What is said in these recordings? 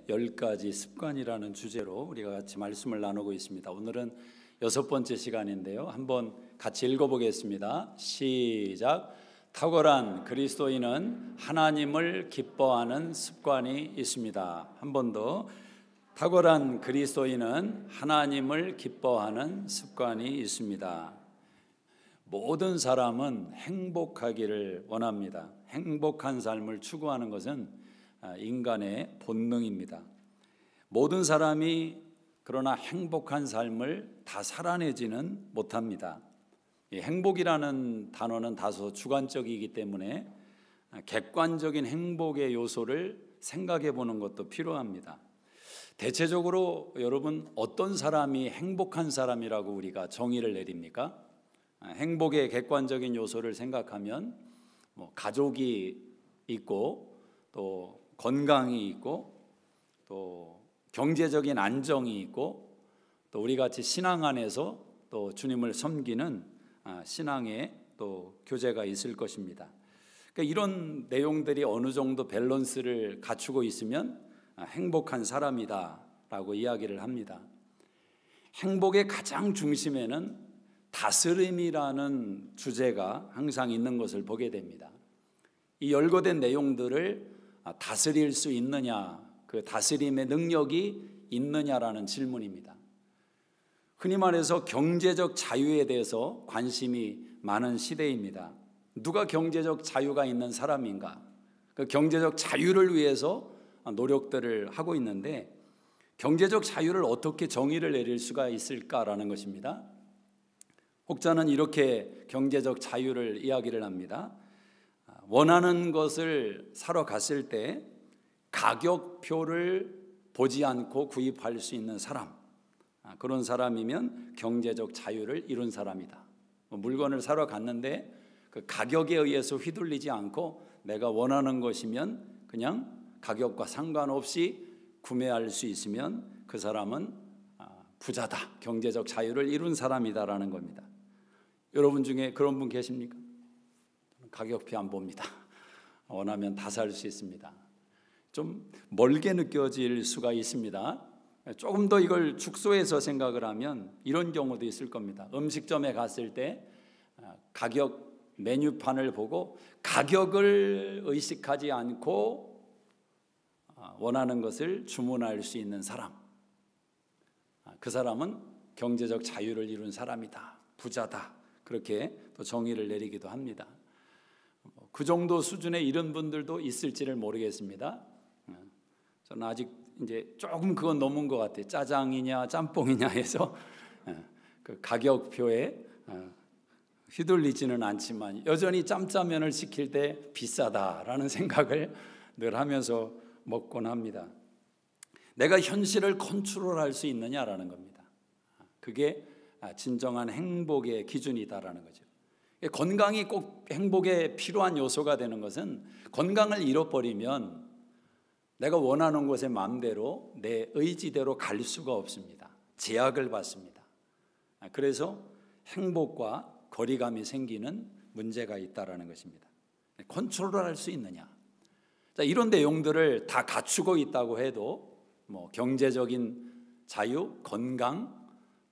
10가지 습관이라는 주제로 우리가 같이 말씀을 나누고 있습니다. 오늘은 6번째 시간인데요. 한번 같이 읽어보겠습니다. 시작. 탁월한 그리스도인은 하나님을 기뻐하는 습관이 있습니다. 한 번 더. 탁월한 그리스도인은 하나님을 기뻐하는 습관이 있습니다. 모든 사람은 행복하기를 원합니다. 행복한 삶을 추구하는 것은 인간의 본능입니다. 모든 사람이 그러나 행복한 삶을 다 살아내지는 못합니다. 이 행복이라는 단어는 다소 주관적이기 때문에 객관적인 행복의 요소를 생각해 보는 것도 필요합니다. 대체적으로 여러분, 어떤 사람이 행복한 사람이라고 우리가 정의를 내립니까? 행복의 객관적인 요소를 생각하면 가족이 있고 또 건강이 있고 또 경제적인 안정이 있고 또 우리 같이 신앙 안에서 또 주님을 섬기는 신앙의 또 교제가 있을 것입니다. 그러니까 이런 내용들이 어느 정도 밸런스를 갖추고 있으면 행복한 사람이다라고 이야기를 합니다. 행복의 가장 중심에는 다스림이라는 주제가 항상 있는 것을 보게 됩니다. 이 열거된 내용들을 다스릴 수 있느냐, 그 다스림의 능력이 있느냐라는 질문입니다. 흔히 말해서 경제적 자유에 대해서 관심이 많은 시대입니다. 누가 경제적 자유가 있는 사람인가? 그 경제적 자유를 위해서 노력들을 하고 있는데 경제적 자유를 어떻게 정의를 내릴 수가 있을까라는 것입니다. 혹자는 이렇게 경제적 자유를 이야기를 합니다. 원하는 것을 사러 갔을 때 가격표를 보지 않고 구입할 수 있는 사람, 그런 사람이면 경제적 자유를 이룬 사람이다. 물건을 사러 갔는데 그 가격에 의해서 휘둘리지 않고 내가 원하는 것이면 그냥 가격과 상관없이 구매할 수 있으면 그 사람은 부자다, 경제적 자유를 이룬 사람이다라는 겁니다. 여러분 중에 그런 분 계십니까? 가격표 안 봅니다. 원하면 다 살 수 있습니다. 좀 멀게 느껴질 수가 있습니다. 조금 더 이걸 축소해서 생각을 하면 이런 경우도 있을 겁니다. 음식점에 갔을 때 가격 메뉴판을 보고 가격을 의식하지 않고 원하는 것을 주문할 수 있는 사람, 그 사람은 경제적 자유를 이룬 사람이다, 부자다, 그렇게 또 정의를 내리기도 합니다. 그 정도 수준의 이런 분들도 있을지를 모르겠습니다. 저는 아직 이제 조금 그건 넘은 것 같아요. 짜장이냐 짬뽕이냐 해서 그 가격표에 휘둘리지는 않지만 여전히 짬짜면을 시킬 때 비싸다라는 생각을 늘 하면서 먹곤 합니다. 내가 현실을 컨트롤할 수 있느냐라는 겁니다. 그게 진정한 행복의 기준이다라는 거죠. 건강이 꼭 행복에 필요한 요소가 되는 것은 건강을 잃어버리면 내가 원하는 곳에 마음대로 내 의지대로 갈 수가 없습니다. 제약을 받습니다. 그래서 행복과 거리감이 생기는 문제가 있다라는 것입니다. 컨트롤할 수 있느냐? 자, 이런 내용들을 다 갖추고 있다고 해도 경제적인 자유, 건강,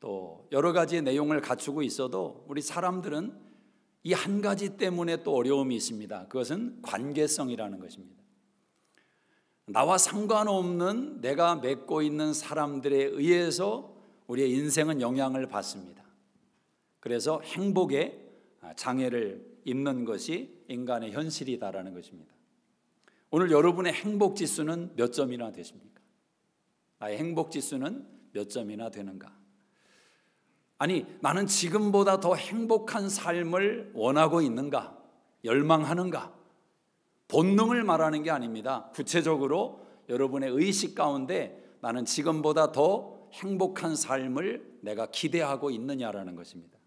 또 여러 가지 내용을 갖추고 있어도 우리 사람들은 이 한 가지 때문에 또 어려움이 있습니다. 그것은 관계성이라는 것입니다. 나와 상관없는 내가 맺고 있는 사람들에 의해서 우리의 인생은 영향을 받습니다. 그래서 행복에 장애를 입는 것이 인간의 현실이다라는 것입니다. 오늘 여러분의 행복 지수는 몇 점이나 되십니까? 나의 행복 지수는 몇 점이나 되는가? 아니, 나는 지금보다 더 행복한 삶을 원하고 있는가? 열망하는가? 본능을 말하는 게 아닙니다. 구체적으로 여러분의 의식 가운데 나는 지금보다 더 행복한 삶을 내가 기대하고 있느냐라는 것입니다.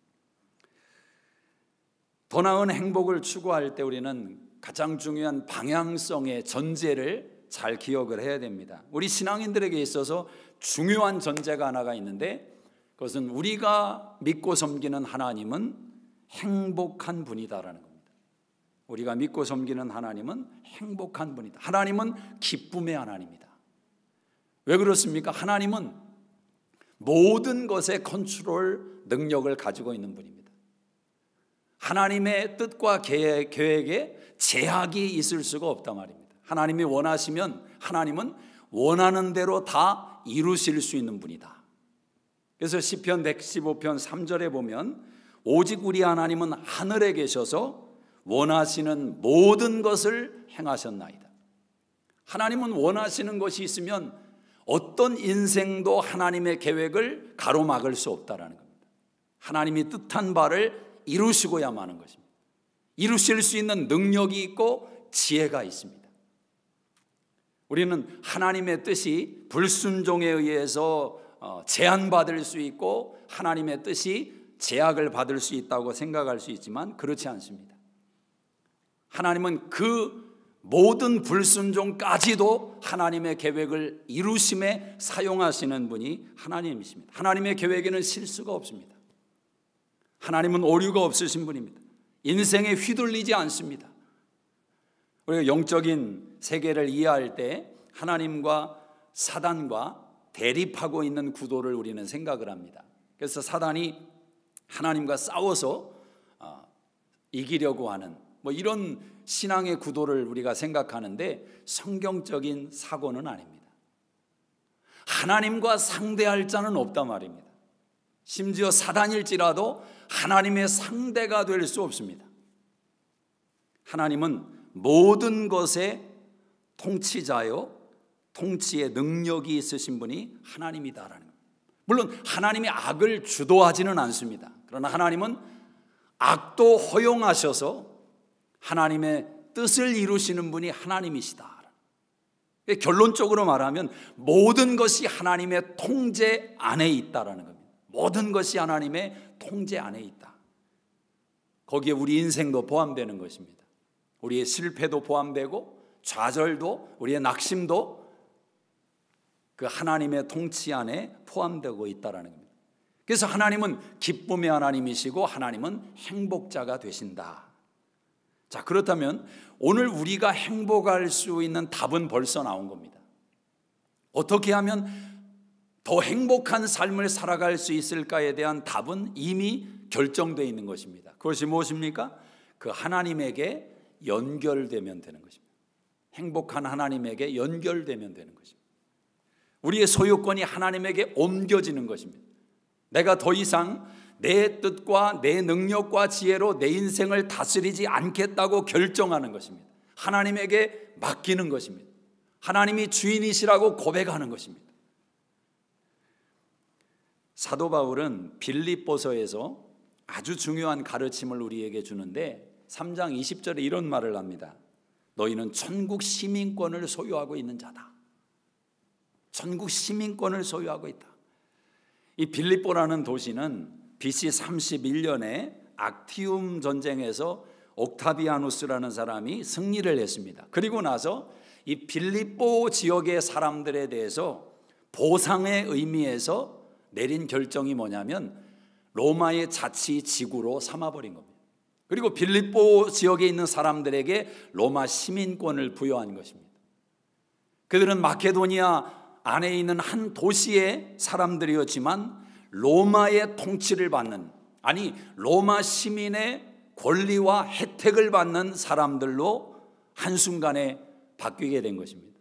더 나은 행복을 추구할 때 우리는 가장 중요한 방향성의 전제를 잘 기억을 해야 됩니다. 우리 신앙인들에게 있어서 중요한 전제가 하나가 있는데 그것은 우리가 믿고 섬기는 하나님은 행복한 분이다라는 겁니다. 우리가 믿고 섬기는 하나님은 행복한 분이다. 하나님은 기쁨의 하나님이다. 왜 그렇습니까? 하나님은 모든 것의 컨트롤 능력을 가지고 있는 분입니다. 하나님의 뜻과 계획에 제약이 있을 수가 없단 말입니다. 하나님이 원하시면 하나님은 원하는 대로 다 이루실 수 있는 분이다. 그래서 시편 115편 3절에 보면 오직 우리 하나님은 하늘에 계셔서 원하시는 모든 것을 행하셨나이다. 하나님은 원하시는 것이 있으면 어떤 인생도 하나님의 계획을 가로막을 수 없다라는 겁니다. 하나님이 뜻한 바를 이루시고야만 하는 것입니다. 이루실 수 있는 능력이 있고 지혜가 있습니다. 우리는 하나님의 뜻이 불순종에 의해서 제한받을 수 있고 하나님의 뜻이 제약을 받을 수 있다고 생각할 수 있지만 그렇지 않습니다. 하나님은 그 모든 불순종까지도 하나님의 계획을 이루심에 사용하시는 분이 하나님이십니다. 하나님의 계획에는 실수가 없습니다. 하나님은 오류가 없으신 분입니다. 인생에 휘둘리지 않습니다. 우리가 영적인 세계를 이해할 때 하나님과 사단과 대립하고 있는 구도를 우리는 생각을 합니다. 그래서 사단이 하나님과 싸워서 이기려고 하는 이런 신앙의 구도를 우리가 생각하는데 성경적인 사고는 아닙니다. 하나님과 상대할 자는 없단 말입니다. 심지어 사단일지라도 하나님의 상대가 될 수 없습니다. 하나님은 모든 것의 통치자요 통치의 능력이 있으신 분이 하나님이다라는 겁니다. 물론 하나님이 악을 주도하지는 않습니다. 그러나 하나님은 악도 허용하셔서 하나님의 뜻을 이루시는 분이 하나님이시다. 결론적으로 말하면 모든 것이 하나님의 통제 안에 있다라는 겁니다. 모든 것이 하나님의 통제 안에 있다. 거기에 우리 인생도 포함되는 것입니다. 우리의 실패도 포함되고 좌절도 우리의 낙심도 그 하나님의 통치 안에 포함되고 있다라는 겁니다. 그래서 하나님은 기쁨의 하나님이시고 하나님은 행복자가 되신다. 자, 그렇다면 오늘 우리가 행복할 수 있는 답은 벌써 나온 겁니다. 어떻게 하면 더 행복한 삶을 살아갈 수 있을까에 대한 답은 이미 결정되어 있는 것입니다. 그것이 무엇입니까? 그 하나님에게 연결되면 되는 것입니다. 행복한 하나님에게 연결되면 되는 것입니다. 우리의 소유권이 하나님에게 옮겨지는 것입니다. 내가 더 이상 내 뜻과 내 능력과 지혜로 내 인생을 다스리지 않겠다고 결정하는 것입니다. 하나님에게 맡기는 것입니다. 하나님이 주인이시라고 고백하는 것입니다. 사도 바울은 빌립보서에서 아주 중요한 가르침을 우리에게 주는데 3장 20절에 이런 말을 합니다. 너희는 천국 시민권을 소유하고 있는 자다. 천국 시민권을 소유하고 있다. 이 빌립보라는 도시는 BC 31년에 악티움 전쟁에서 옥타비아누스라는 사람이 승리를 했습니다. 그리고 나서 이 빌립보 지역의 사람들에 대해서 보상의 의미에서 내린 결정이 뭐냐면 로마의 자치 지구로 삼아버린 겁니다. 그리고 빌립보 지역에 있는 사람들에게 로마 시민권을 부여한 것입니다. 그들은 마케도니아 안에 있는 한 도시의 사람들이었지만 로마의 통치를 받는, 아니 로마 시민의 권리와 혜택을 받는 사람들로 한순간에 바뀌게 된 것입니다.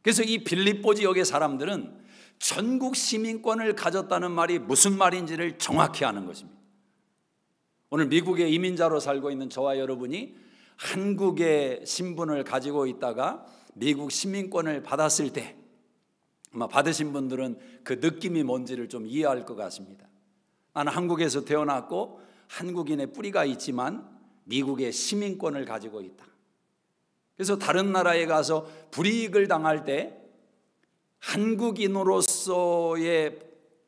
그래서 이 빌립보 지역의 사람들은 전국 시민권을 가졌다는 말이 무슨 말인지를 정확히 아는 것입니다. 오늘 미국의 이민자로 살고 있는 저와 여러분이 한국의 신분을 가지고 있다가 미국 시민권을 받았을 때 아마 받으신 분들은 그 느낌이 뭔지를 좀 이해할 것 같습니다. 나는 한국에서 태어났고 한국인의 뿌리가 있지만 미국의 시민권을 가지고 있다. 그래서 다른 나라에 가서 불이익을 당할 때 한국인으로서의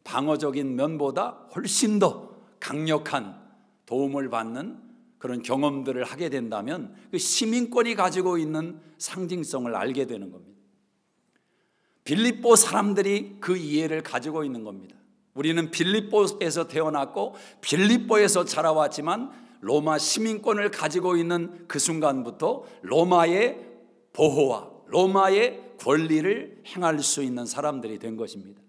방어적인 면보다 훨씬 더 강력한 도움을 받는 그런 경험들을 하게 된다면 그 시민권이 가지고 있는 상징성을 알게 되는 겁니다. 빌립보 사람들이 그 이해를 가지고 있는 겁니다. 우리는 빌립보에서 태어났고 빌립보에서 자라왔지만 로마 시민권을 가지고 있는 그 순간부터 로마의 보호와 로마의 권리를 행할 수 있는 사람들이 된 것입니다.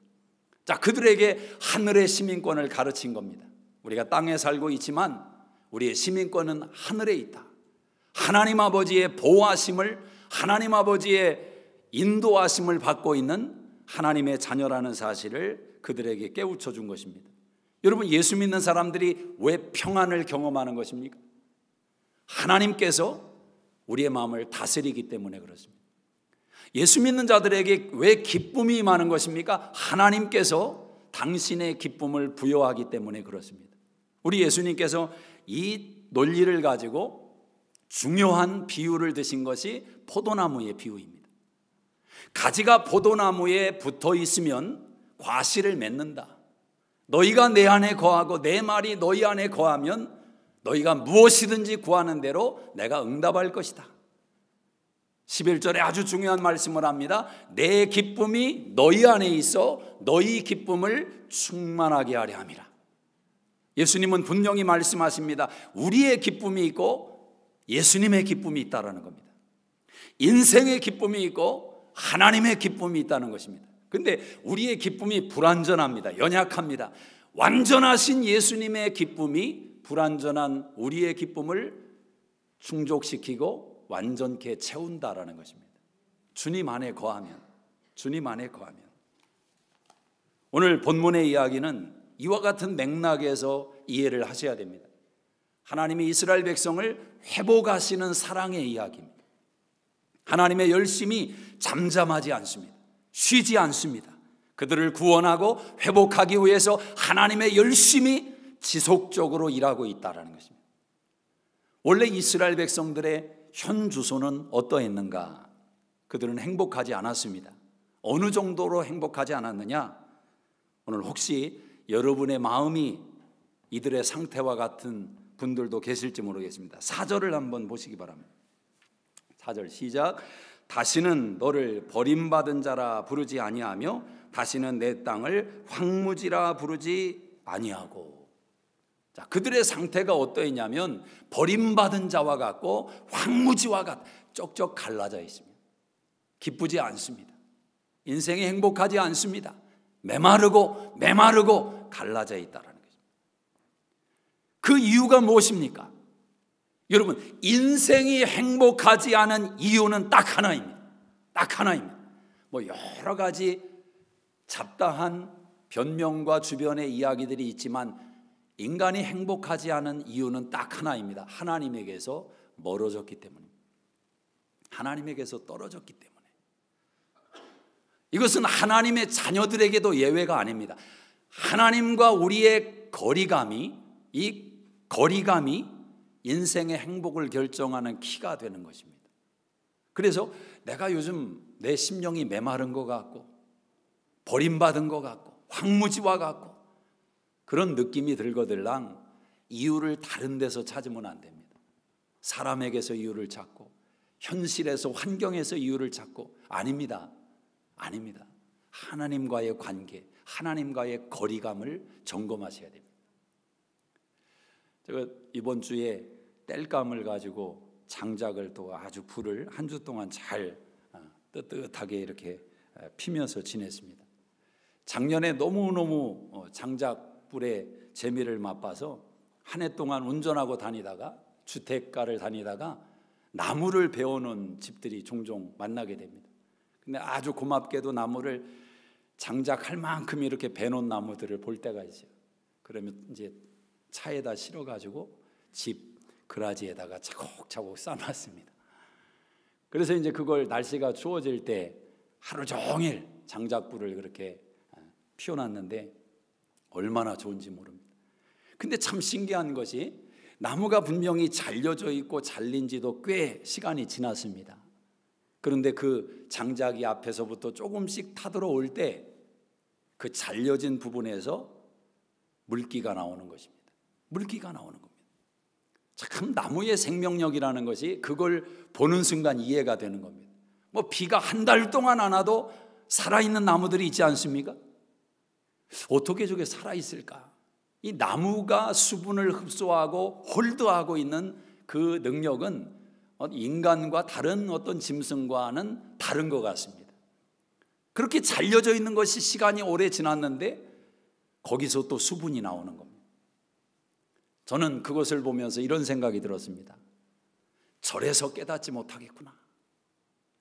자, 그들에게 하늘의 시민권을 가르친 겁니다. 우리가 땅에 살고 있지만 우리의 시민권은 하늘에 있다. 하나님 아버지의 보호하심을, 하나님 아버지의 인도하심을 받고 있는 하나님의 자녀라는 사실을 그들에게 깨우쳐 준 것입니다. 여러분, 예수 믿는 사람들이 왜 평안을 경험하는 것입니까? 하나님께서 우리의 마음을 다스리기 때문에 그렇습니다. 예수 믿는 자들에게 왜 기쁨이 임하는 것입니까? 하나님께서 당신의 기쁨을 부여하기 때문에 그렇습니다. 우리 예수님께서 이 논리를 가지고 중요한 비유를 드신 것이 포도나무의 비유입니다. 가지가 포도나무에 붙어 있으면 과실을 맺는다. 너희가 내 안에 거하고 내 말이 너희 안에 거하면 너희가 무엇이든지 구하는 대로 내가 응답할 것이다. 11절에 아주 중요한 말씀을 합니다. 내 기쁨이 너희 안에 있어 너희 기쁨을 충만하게 하려 함이라. 예수님은 분명히 말씀하십니다. 우리의 기쁨이 있고 예수님의 기쁨이 있다는 겁니다. 인생의 기쁨이 있고 하나님의 기쁨이 있다는 것입니다. 근데 우리의 기쁨이 불완전합니다. 연약합니다. 완전하신 예수님의 기쁨이 불완전한 우리의 기쁨을 충족시키고 완전케 채운다라는 것입니다. 주님 안에 거하면, 주님 안에 거하면. 오늘 본문의 이야기는 이와 같은 맥락에서 이해를 하셔야 됩니다. 하나님이 이스라엘 백성을 회복하시는 사랑의 이야기입니다. 하나님의 열심이 잠잠하지 않습니다. 쉬지 않습니다. 그들을 구원하고 회복하기 위해서 하나님의 열심이 지속적으로 일하고 있다는 것입니다. 원래 이스라엘 백성들의 현 주소는 어떠했는가? 그들은 행복하지 않았습니다. 어느 정도로 행복하지 않았느냐? 오늘 혹시 여러분의 마음이 이들의 상태와 같은 분들도 계실지 모르겠습니다. 4절을 한번 보시기 바랍니다. 4절 시작. 다시는 너를 버림받은 자라 부르지 아니하며 다시는 내 땅을 황무지라 부르지 아니하고. 자, 그들의 상태가 어떠했냐면 버림받은 자와 같고 황무지와 같 쩍쩍 갈라져 있습니다. 기쁘지 않습니다. 인생이 행복하지 않습니다. 메마르고 갈라져 있다라는 거죠. 그 이유가 무엇입니까? 여러분, 인생이 행복하지 않은 이유는 딱 하나입니다. 딱 하나입니다. 뭐 여러 가지 잡다한 변명과 주변의 이야기들이 있지만 인간이 행복하지 않은 이유는 딱 하나입니다. 하나님에게서 멀어졌기 때문입니다. 하나님에게서 떨어졌기 때문에. 이것은 하나님의 자녀들에게도 예외가 아닙니다. 하나님과 우리의 거리감이, 이 거리감이 인생의 행복을 결정하는 키가 되는 것입니다. 그래서 내가 요즘 내 심령이 메마른 것 같고 버림받은 것 같고 황무지와 같고 그런 느낌이 들거들랑 이유를 다른 데서 찾으면 안 됩니다. 사람에게서 이유를 찾고 현실에서 환경에서 이유를 찾고 아닙니다. 아닙니다. 하나님과의 관계, 하나님과의 거리감을 점검하셔야 됩니다. 제가 이번 주에 땔감을 가지고 장작을 또 아주 불을 한 주 동안 잘 뜨뜻하게 이렇게 피면서 지냈습니다. 작년에 너무너무 장작불의 재미를 맛봐서 한 해 동안 운전하고 다니다가 주택가를 다니다가 나무를 베어놓은 집들이 종종 만나게 됩니다. 근데 아주 고맙게도 나무를 장작할 만큼 이렇게 베놓은 나무들을 볼 때가 있어요. 그러면 이제 차에다 실어가지고 집 그라지에다가 차곡차곡 쌓아놨습니다. 그래서 이제 그걸 날씨가 추워질 때 하루 종일 장작불을 그렇게 피워놨는데 얼마나 좋은지 모릅니다. 근데 참 신기한 것이 나무가 분명히 잘려져 있고 잘린 지도 꽤 시간이 지났습니다. 그런데 그 장작이 앞에서부터 조금씩 타들어올 때 그 잘려진 부분에서 물기가 나오는 것입니다. 물기가 나오는 겁니다. 참 나무의 생명력이라는 것이 그걸 보는 순간 이해가 되는 겁니다. 뭐 비가 한 달 동안 안 와도 살아있는 나무들이 있지 않습니까? 어떻게 저게 살아있을까? 이 나무가 수분을 흡수하고 홀드하고 있는 그 능력은 인간과 다른 어떤 짐승과는 다른 것 같습니다. 그렇게 잘려져 있는 것이 시간이 오래 지났는데 거기서 또 수분이 나오는 겁니다. 저는 그것을 보면서 이런 생각이 들었습니다. 저래서 깨닫지 못하겠구나.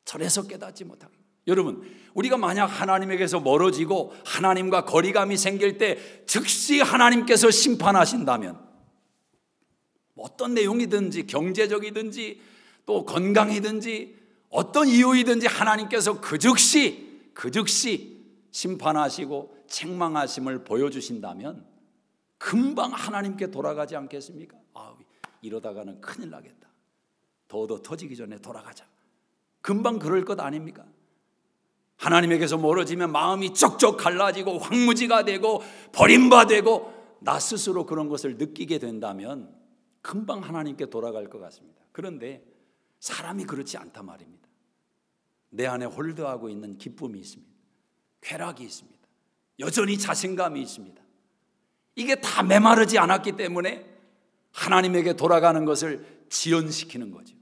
저래서 깨닫지 못하겠구나. 여러분, 우리가 만약 하나님에게서 멀어지고 하나님과 거리감이 생길 때 즉시 하나님께서 심판하신다면, 어떤 내용이든지 경제적이든지 또 건강이든지 어떤 이유이든지 하나님께서 그 즉시 심판하시고 책망하심을 보여주신다면 금방 하나님께 돌아가지 않겠습니까? 이러다가는 큰일 나겠다. 더더 터지기 전에 돌아가자. 금방 그럴 것 아닙니까? 하나님에게서 멀어지면 마음이 쩍쩍 갈라지고 황무지가 되고 버림받되고 나 스스로 그런 것을 느끼게 된다면 금방 하나님께 돌아갈 것 같습니다. 그런데 사람이 그렇지 않단 말입니다. 내 안에 홀드하고 있는 기쁨이 있습니다. 쾌락이 있습니다. 여전히 자신감이 있습니다. 이게 다 메마르지 않았기 때문에 하나님에게 돌아가는 것을 지연시키는 거죠.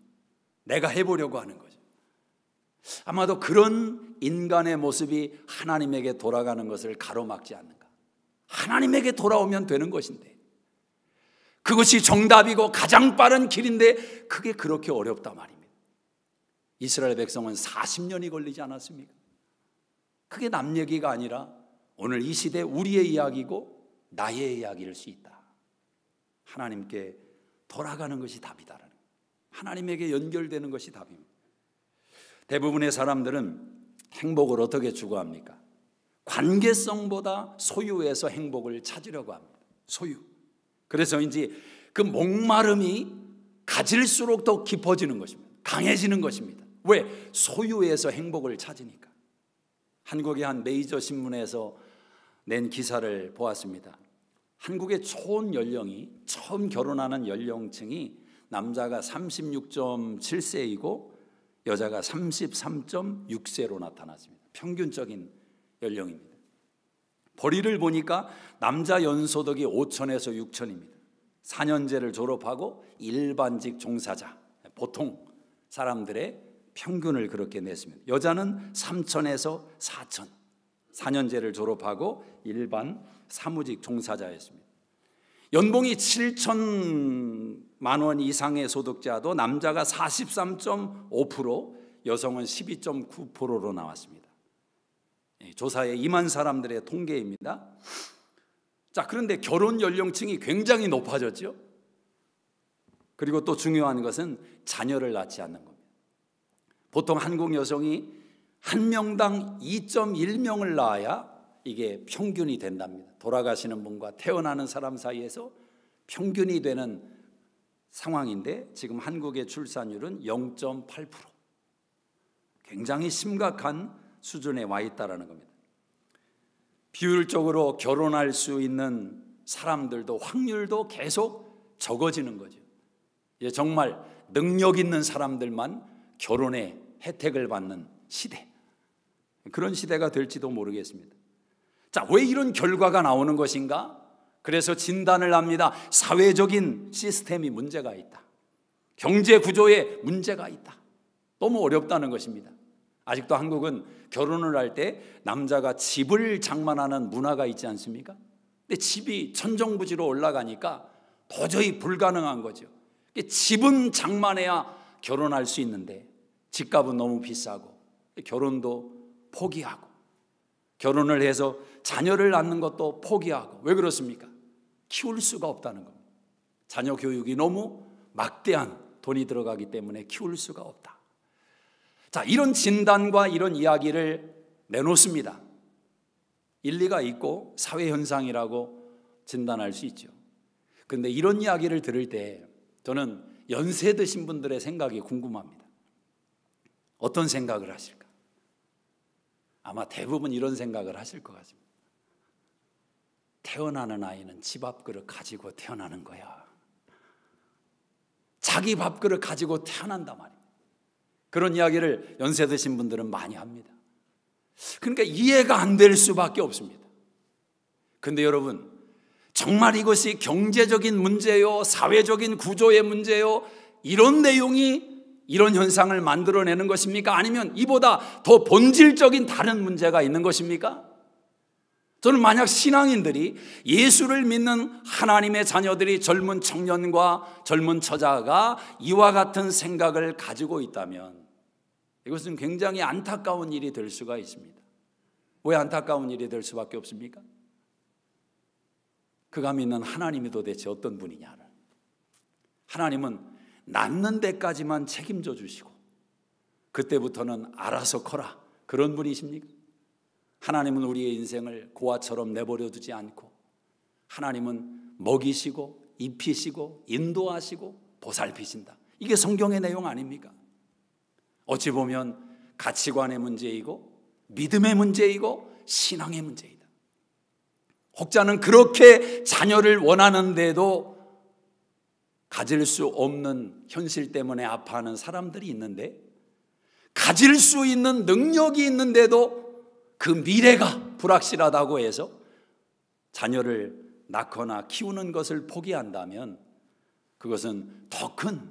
내가 해보려고 하는 거죠. 아마도 그런 인간의 모습이 하나님에게 돌아가는 것을 가로막지 않는가. 하나님에게 돌아오면 되는 것인데, 그것이 정답이고 가장 빠른 길인데 그게 그렇게 어렵단 말입니다. 이스라엘 백성은 40년이 걸리지 않았습니까? 그게 남 얘기가 아니라 오늘 이 시대 우리의 이야기고 나의 이야기일 수 있다. 하나님께 돌아가는 것이 답이다라는 거예요. 하나님에게 연결되는 것이 답입니다. 대부분의 사람들은 행복을 어떻게 추구합니까? 관계성보다 소유에서 행복을 찾으려고 합니다. 소유. 그래서 이제 그 목마름이 가질수록 더 깊어지는 것입니다. 강해지는 것입니다. 왜? 소유에서 행복을 찾으니까. 한국의 한 메이저 신문에서 낸 기사를 보았습니다. 한국의 총 연령이, 처음 결혼하는 연령층이 남자가 36.7세이고 여자가 33.6세로 나타났습니다. 평균적인 연령입니다. 벌이를 보니까 남자 연소득이 5천에서 6천입니다. 4년제를 졸업하고 일반직 종사자, 보통 사람들의 평균을 그렇게 냈습니다. 여자는 3천에서 4천, 4년제를 졸업하고 일반 사무직 종사자였습니다. 연봉이 7천만 원 이상의 소득자도 남자가 43.5%, 여성은 12.9%로 나왔습니다. 조사에 임한 사람들의 통계입니다. 자, 그런데 결혼 연령층이 굉장히 높아졌죠. 그리고 또 중요한 것은 자녀를 낳지 않는 겁니다. 보통 한국 여성이 한 명당 2.1명을 낳아야 이게 평균이 된답니다. 돌아가시는 분과 태어나는 사람 사이에서 평균이 되는 상황인데 지금 한국의 출산율은 0.8%, 굉장히 심각한 수준에 와 있다는 겁니다. 비율적으로 결혼할 수 있는 사람들도 확률도 계속 적어지는 거죠. 정말 능력 있는 사람들만 결혼의 혜택을 받는 시대, 그런 시대가 될지도 모르겠습니다. 자, 왜 이런 결과가 나오는 것인가? 그래서 진단을 합니다. 사회적인 시스템이 문제가 있다. 경제 구조에 문제가 있다. 너무 어렵다는 것입니다. 아직도 한국은 결혼을 할 때 남자가 집을 장만하는 문화가 있지 않습니까? 근데 집이 천정부지로 올라가니까 도저히 불가능한 거죠. 집은 장만해야 결혼할 수 있는데 집값은 너무 비싸고 결혼도 포기하고, 결혼을 해서 자녀를 낳는 것도 포기하고. 왜 그렇습니까? 키울 수가 없다는 겁니다. 자녀 교육이 너무 막대한 돈이 들어가기 때문에 키울 수가 없다. 자, 이런 진단과 이런 이야기를 내놓습니다. 일리가 있고 사회 현상이라고 진단할 수 있죠. 그런데 이런 이야기를 들을 때 저는 연세 드신 분들의 생각이 궁금합니다. 어떤 생각을 하실까? 아마 대부분 이런 생각을 하실 것 같습니다. 태어나는 아이는 집 앞그릇 가지고 태어나는 거야. 자기 밥그릇 가지고 태어난단 말이에요. 그런 이야기를 연세 드신 분들은 많이 합니다. 그러니까 이해가 안 될 수밖에 없습니다. 그런데 여러분, 정말 이것이 경제적인 문제요, 사회적인 구조의 문제요, 이런 내용이 이런 현상을 만들어내는 것입니까? 아니면 이보다 더 본질적인 다른 문제가 있는 것입니까? 저는 만약 신앙인들이, 예수를 믿는 하나님의 자녀들이, 젊은 청년과 젊은 처자가 이와 같은 생각을 가지고 있다면 이것은 굉장히 안타까운 일이 될 수가 있습니다. 왜 안타까운 일이 될 수밖에 없습니까? 그가 믿는 하나님이 도대체 어떤 분이냐를. 하나님은 낳는 데까지만 책임져 주시고 그때부터는 알아서 커라, 그런 분이십니까? 하나님은 우리의 인생을 고아처럼 내버려 두지 않고 하나님은 먹이시고 입히시고 인도하시고 보살피신다. 이게 성경의 내용 아닙니까? 어찌 보면 가치관의 문제이고 믿음의 문제이고 신앙의 문제이다. 혹자는 그렇게 자녀를 원하는데도 가질 수 없는 현실 때문에 아파하는 사람들이 있는데, 가질 수 있는 능력이 있는데도 그 미래가 불확실하다고 해서 자녀를 낳거나 키우는 것을 포기한다면 그것은 더 큰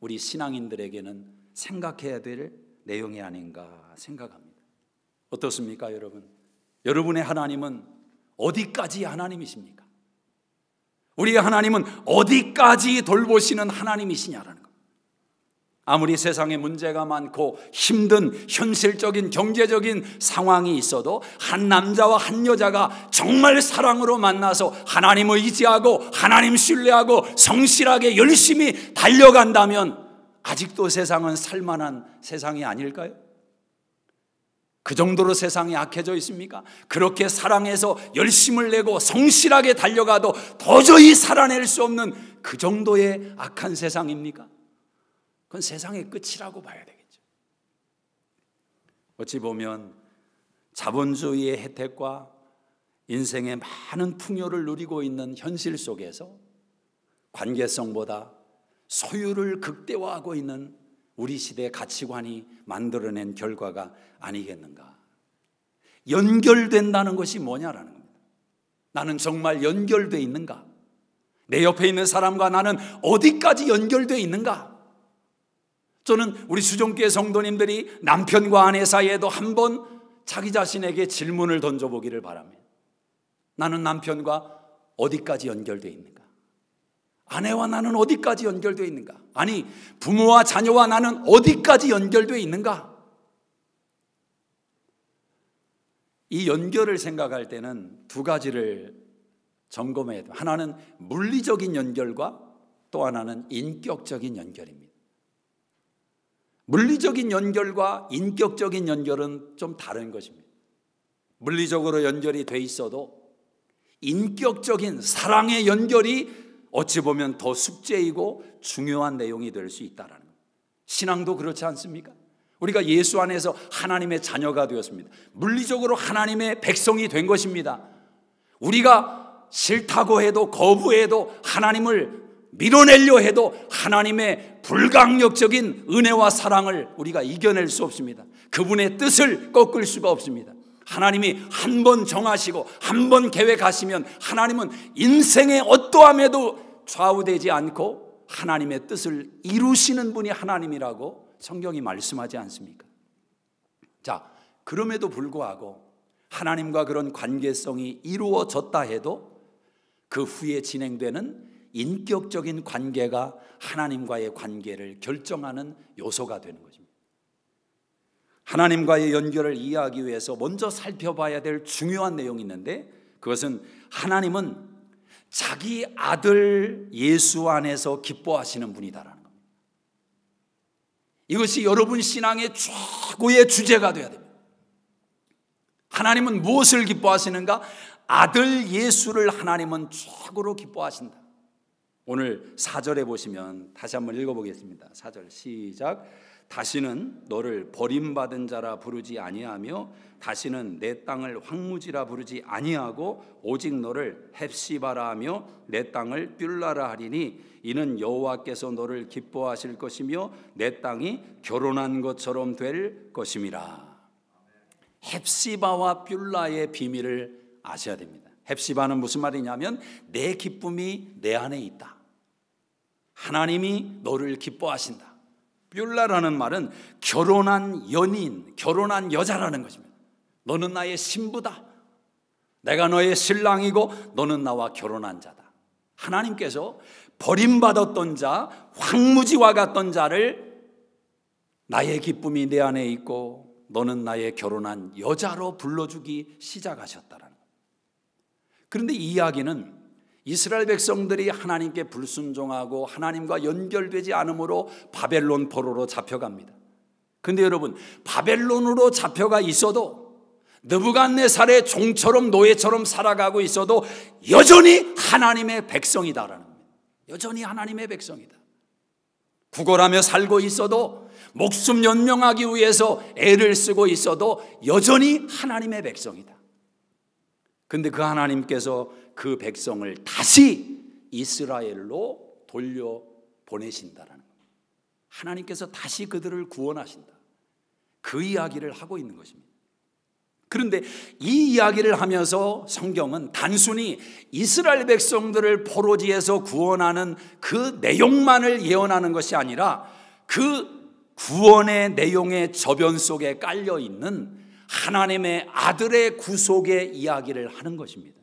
우리 신앙인들에게는 생각해야 될 내용이 아닌가 생각합니다. 어떻습니까, 여러분? 여러분의 하나님은 어디까지 하나님이십니까? 우리의 하나님은 어디까지 돌보시는 하나님이시냐라는 것. 아무리 세상에 문제가 많고 힘든 현실적인 경제적인 상황이 있어도 한 남자와 한 여자가 정말 사랑으로 만나서 하나님을 의지하고 하나님 신뢰하고 성실하게 열심히 달려간다면 아직도 세상은 살만한 세상이 아닐까요? 그 정도로 세상이 악해져 있습니까? 그렇게 사랑해서 열심을 내고 성실하게 달려가도 도저히 살아낼 수 없는 그 정도의 악한 세상입니까? 그건 세상의 끝이라고 봐야 되겠죠. 어찌 보면 자본주의의 혜택과 인생의 많은 풍요를 누리고 있는 현실 속에서 관계성보다 소유를 극대화하고 있는 우리 시대의 가치관이 만들어낸 결과가 아니겠는가. 연결된다는 것이 뭐냐라는 겁니다. 나는 정말 연결되어 있는가? 내 옆에 있는 사람과 나는 어디까지 연결되어 있는가? 저는 우리 수종교회 성도님들이 남편과 아내 사이에도 한번 자기 자신에게 질문을 던져보기를 바랍니다. 나는 남편과 어디까지 연결되어 있는가? 아내와 나는 어디까지 연결되어 있는가? 아니, 부모와 자녀와 나는 어디까지 연결되어 있는가? 이 연결을 생각할 때는 두 가지를 점검해야 돼요. 하나는 물리적인 연결과 또 하나는 인격적인 연결입니다. 물리적인 연결과 인격적인 연결은 좀 다른 것입니다. 물리적으로 연결이 돼 있어도 인격적인 사랑의 연결이 어찌 보면 더 숙제이고 중요한 내용이 될 수 있다는 겁니다. 신앙도 그렇지 않습니까? 우리가 예수 안에서 하나님의 자녀가 되었습니다. 물리적으로 하나님의 백성이 된 것입니다. 우리가 싫다고 해도 거부해도 하나님을 밀어내려 해도 하나님의 불강력적인 은혜와 사랑을 우리가 이겨낼 수 없습니다. 그분의 뜻을 꺾을 수가 없습니다. 하나님이 한 번 정하시고 한 번 계획하시면 하나님은 인생의 어떠함에도 좌우되지 않고 하나님의 뜻을 이루시는 분이 하나님이라고 성경이 말씀하지 않습니까? 자, 그럼에도 불구하고 하나님과 그런 관계성이 이루어졌다 해도 그 후에 진행되는 인격적인 관계가 하나님과의 관계를 결정하는 요소가 되는 것입니다. 하나님과의 연결을 이해하기 위해서 먼저 살펴봐야 될 중요한 내용이 있는데, 그것은 하나님은 자기 아들 예수 안에서 기뻐하시는 분이다라는 겁니다. 이것이 여러분 신앙의 최고의 주제가 되어야 됩니다. 하나님은 무엇을 기뻐하시는가? 아들 예수를 하나님은 최고로 기뻐하신다. 오늘 4절에 보시면 다시 한번 읽어보겠습니다. 4절 시작. 다시는 너를 버림받은 자라 부르지 아니하며 다시는 내 땅을 황무지라 부르지 아니하고 오직 너를 헵시바라 하며 내 땅을 뷸라라 하리니 이는 여호와께서 너를 기뻐하실 것이며 내 땅이 결혼한 것처럼 될 것임이라. 헵시바와 뷸라의 비밀을 아셔야 됩니다. 헵시바는 무슨 말이냐면 내 기쁨이 내 안에 있다. 하나님이 너를 기뻐하신다. 뷸라라는 말은 결혼한 연인, 결혼한 여자라는 것입니다. 너는 나의 신부다. 내가 너의 신랑이고 너는 나와 결혼한 자다. 하나님께서 버림받았던 자, 황무지와 같던 자를 나의 기쁨이 내 안에 있고 너는 나의 결혼한 여자로 불러주기 시작하셨다라는 거예요. 그런데 이 이야기는 이스라엘 백성들이 하나님께 불순종하고 하나님과 연결되지 않으므로 바벨론 포로로 잡혀갑니다. 그런데 여러분, 바벨론으로 잡혀가 있어도 느부갓네살의 종처럼 노예처럼 살아가고 있어도 여전히 하나님의 백성이다라는 겁니다. 여전히 하나님의 백성이다. 구걸하며 살고 있어도, 목숨 연명하기 위해서 애를 쓰고 있어도 여전히 하나님의 백성이다. 그런데 그 하나님께서 그 백성을 다시 이스라엘로 돌려보내신다라는 거예요. 하나님께서 다시 그들을 구원하신다. 그 이야기를 하고 있는 것입니다. 그런데 이 이야기를 하면서 성경은 단순히 이스라엘 백성들을 포로지에서 구원하는 그 내용만을 예언하는 것이 아니라 그 구원의 내용의 저변 속에 깔려 있는 하나님의 아들의 구속의 이야기를 하는 것입니다.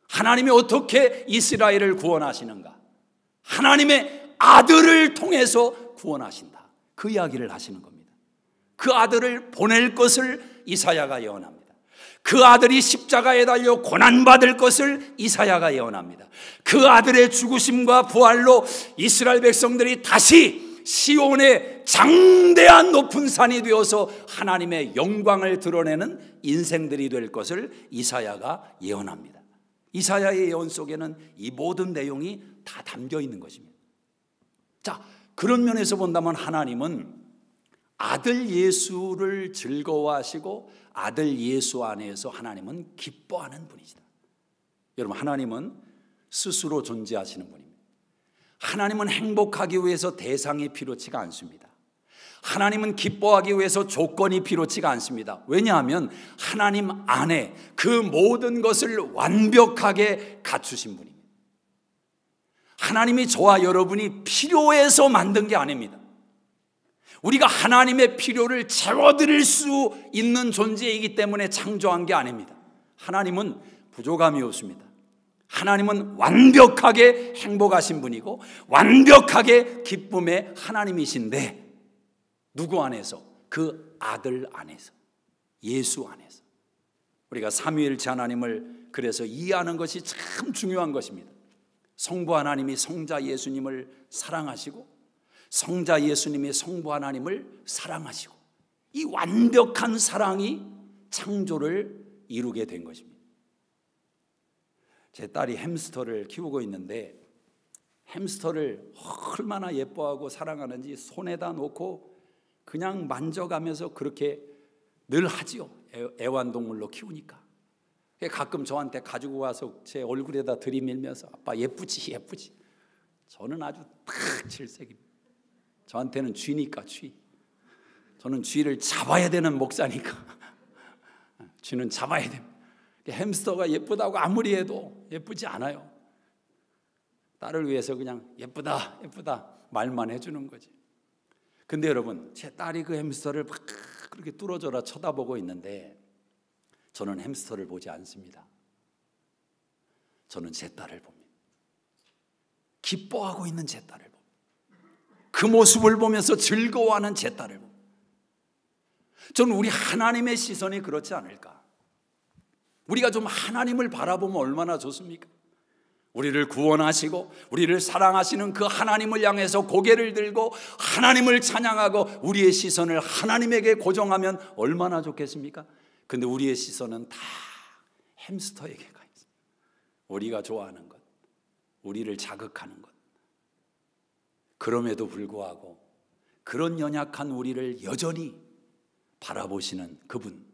하나님이 어떻게 이스라엘을 구원하시는가? 하나님의 아들을 통해서 구원하신다. 그 이야기를 하시는 겁니다. 그 아들을 보낼 것을 이사야가 예언합니다. 그 아들이 십자가에 달려 고난받을 것을 이사야가 예언합니다. 그 아들의 죽으심과 부활로 이스라엘 백성들이 다시 시온의 장대한 높은 산이 되어서 하나님의 영광을 드러내는 인생들이 될 것을 이사야가 예언합니다. 이사야의 예언 속에는 이 모든 내용이 다 담겨 있는 것입니다. 자, 그런 면에서 본다면 하나님은 아들 예수를 즐거워하시고 아들 예수 안에서 하나님은 기뻐하는 분이시다. 여러분, 하나님은 스스로 존재하시는 분입니다. 하나님은 행복하기 위해서 대상이 필요치가 않습니다. 하나님은 기뻐하기 위해서 조건이 필요치가 않습니다. 왜냐하면 하나님 안에 그 모든 것을 완벽하게 갖추신 분입니다. 하나님이 저와 여러분이 필요해서 만든 게 아닙니다. 우리가 하나님의 필요를 채워드릴 수 있는 존재이기 때문에 창조한 게 아닙니다. 하나님은 부족함이 없습니다. 하나님은 완벽하게 행복하신 분이고 완벽하게 기쁨의 하나님이신데, 누구 안에서? 그 아들 안에서, 예수 안에서. 우리가 삼위일체 하나님을 그래서 이해하는 것이 참 중요한 것입니다. 성부 하나님이 성자 예수님을 사랑하시고 성자 예수님이 성부 하나님을 사랑하시고, 이 완벽한 사랑이 창조를 이루게 된 것입니다. 제 딸이 햄스터를 키우고 있는데 햄스터를 얼마나 예뻐하고 사랑하는지 손에다 놓고 그냥 만져가면서 그렇게 늘 하지요. 애완동물로 키우니까. 가끔 저한테 가지고 와서 제 얼굴에다 들이밀면서 아빠 예쁘지 예쁘지. 저는 아주 탁 질색입니다. 저한테는 쥐니까 쥐. 저는 쥐를 잡아야 되는 목사니까 쥐는 잡아야 됩니다. 햄스터가 예쁘다고 아무리 해도 예쁘지 않아요. 딸을 위해서 그냥 예쁘다 예쁘다 말만 해주는 거지. 근데 여러분, 제 딸이 그 햄스터를 막 그렇게 뚫어져라 쳐다보고 있는데 저는 햄스터를 보지 않습니다. 저는 제 딸을 봅니다. 기뻐하고 있는 제 딸을 봅니다. 그 모습을 보면서 즐거워하는 제 딸을 봅니다. 저는 우리 하나님의 시선이 그렇지 않을까? 우리가 좀 하나님을 바라보면 얼마나 좋습니까? 우리를 구원하시고 우리를 사랑하시는 그 하나님을 향해서 고개를 들고 하나님을 찬양하고 우리의 시선을 하나님에게 고정하면 얼마나 좋겠습니까? 근데 우리의 시선은 다 햄스터에게 가 있어요. 우리가 좋아하는 것, 우리를 자극하는 것. 그럼에도 불구하고 그런 연약한 우리를 여전히 바라보시는 그분,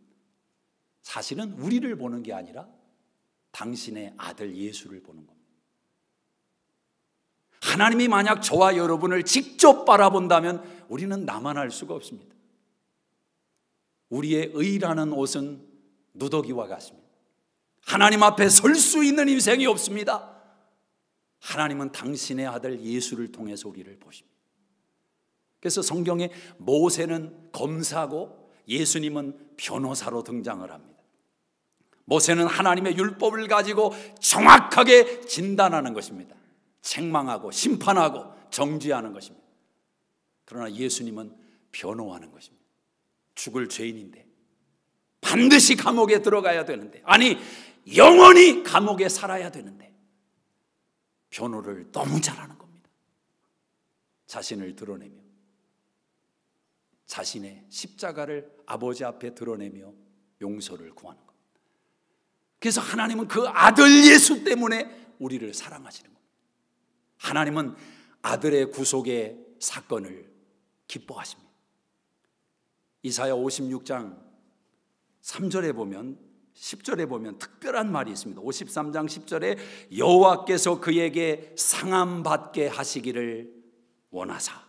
사실은 우리를 보는 게 아니라 당신의 아들 예수를 보는 겁니다. 하나님이 만약 저와 여러분을 직접 바라본다면 우리는 나만할 수가 없습니다. 우리의 의라는 옷은 누더기와 같습니다. 하나님 앞에 설 수 있는 인생이 없습니다. 하나님은 당신의 아들 예수를 통해서 우리를 보십니다. 그래서 성경에 모세는 검사고 예수님은 변호사로 등장을 합니다. 모세는 하나님의 율법을 가지고 정확하게 진단하는 것입니다. 책망하고 심판하고 정죄하는 것입니다. 그러나 예수님은 변호하는 것입니다. 죽을 죄인인데, 반드시 감옥에 들어가야 되는데, 아니 영원히 감옥에 살아야 되는데 변호를 너무 잘하는 겁니다. 자신을 드러내며, 자신의 십자가를 아버지 앞에 드러내며 용서를 구하는 겁니다. 그래서 하나님은 그 아들 예수 때문에 우리를 사랑하시는 겁니다. 하나님은 아들의 구속의 사건을 기뻐하십니다. 이사야 56장 3절에 보면, 10절에 보면 특별한 말이 있습니다. 53장 10절에 여호와께서 그에게 상함받게 하시기를 원하사,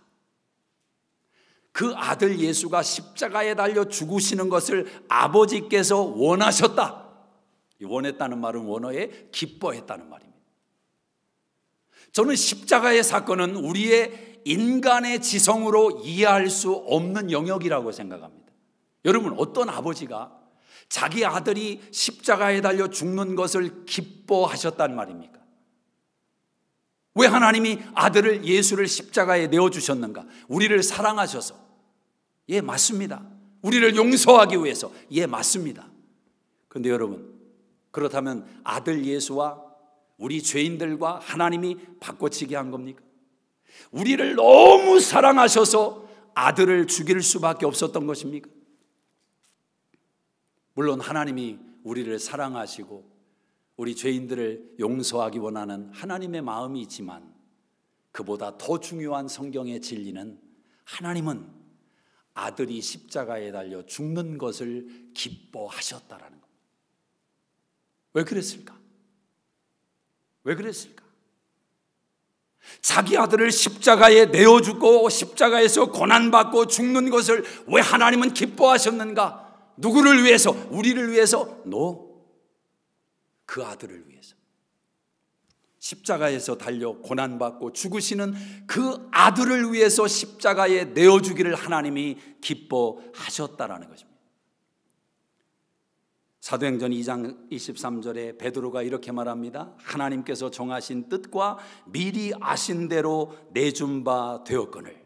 그 아들 예수가 십자가에 달려 죽으시는 것을 아버지께서 원하셨다. 원했다는 말은 원어에 기뻐했다는 말입니다. 저는 십자가의 사건은 우리의 인간의 지성으로 이해할 수 없는 영역이라고 생각합니다. 여러분, 어떤 아버지가 자기 아들이 십자가에 달려 죽는 것을 기뻐하셨단 말입니까? 왜 하나님이 아들을, 예수를 십자가에 내어주셨는가? 우리를 사랑하셔서. 예, 맞습니다. 우리를 용서하기 위해서. 예, 맞습니다. 그런데 여러분, 그렇다면 아들 예수와 우리 죄인들과 하나님이 바꿔치기 한 겁니까? 우리를 너무 사랑하셔서 아들을 죽일 수밖에 없었던 것입니까? 물론 하나님이 우리를 사랑하시고 우리 죄인들을 용서하기 원하는 하나님의 마음이 있지만, 그보다 더 중요한 성경의 진리는 하나님은 아들이 십자가에 달려 죽는 것을 기뻐하셨다라는 겁니다. 왜 그랬을까? 왜 그랬을까? 자기 아들을 십자가에 내어주고 십자가에서 고난받고 죽는 것을 왜 하나님은 기뻐하셨는가? 누구를 위해서? 우리를 위해서? 그 아들을 위해서. 십자가에서 달려 고난받고 죽으시는 그 아들을 위해서 십자가에 내어주기를 하나님이 기뻐하셨다라는 것입니다. 사도행전 2장 23절에 베드로가 이렇게 말합니다. 하나님께서 정하신 뜻과 미리 아신 대로 내준 바 되었거늘.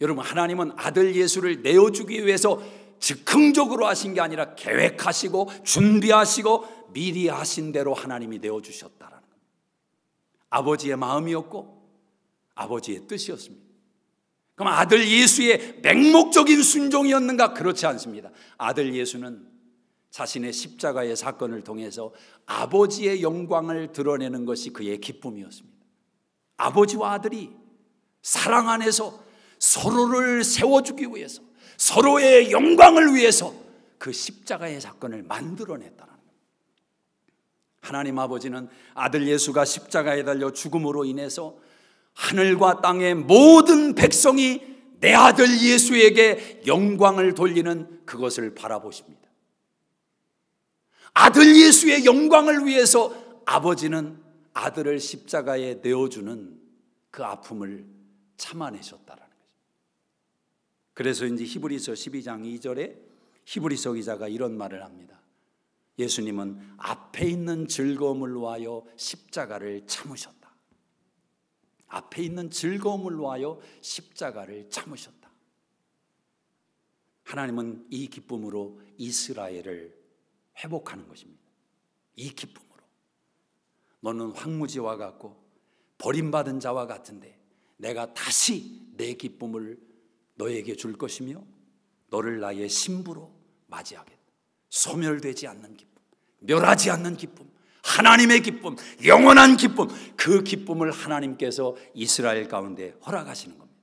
여러분, 하나님은 아들 예수를 내어주기 위해서 즉흥적으로 하신 게 아니라 계획하시고 준비하시고 미리 하신 대로 하나님이 내어주셨다라는 겁니다. 아버지의 마음이었고 아버지의 뜻이었습니다. 그럼 아들 예수의 맹목적인 순종이었는가? 그렇지 않습니다. 아들 예수는 자신의 십자가의 사건을 통해서 아버지의 영광을 드러내는 것이 그의 기쁨이었습니다. 아버지와 아들이 사랑 안에서 서로를 세워주기 위해서, 서로의 영광을 위해서 그 십자가의 사건을 만들어냈다는 겁니다. 하나님 아버지는 아들 예수가 십자가에 달려 죽음으로 인해서 하늘과 땅의 모든 백성이 내 아들 예수에게 영광을 돌리는 그것을 바라보십니다. 아들 예수의 영광을 위해서 아버지는 아들을 십자가에 내어주는 그 아픔을 참아내셨다라는 거죠. 그래서인지 히브리서 12장 2절에 히브리서 기자가 이런 말을 합니다. 예수님은 앞에 있는 즐거움을 위하여 십자가를 참으셨다. 앞에 있는 즐거움을 위하여 십자가를 참으셨다. 하나님은 이 기쁨으로 이스라엘을 회복하는 것입니다. 이 기쁨으로. 너는 황무지와 같고 버림받은 자와 같은데 내가 다시 내 기쁨을 너에게 줄 것이며 너를 나의 신부로 맞이하겠다. 소멸되지 않는 기쁨, 멸하지 않는 기쁨, 하나님의 기쁨, 영원한 기쁨, 그 기쁨을 하나님께서 이스라엘 가운데 허락하시는 겁니다.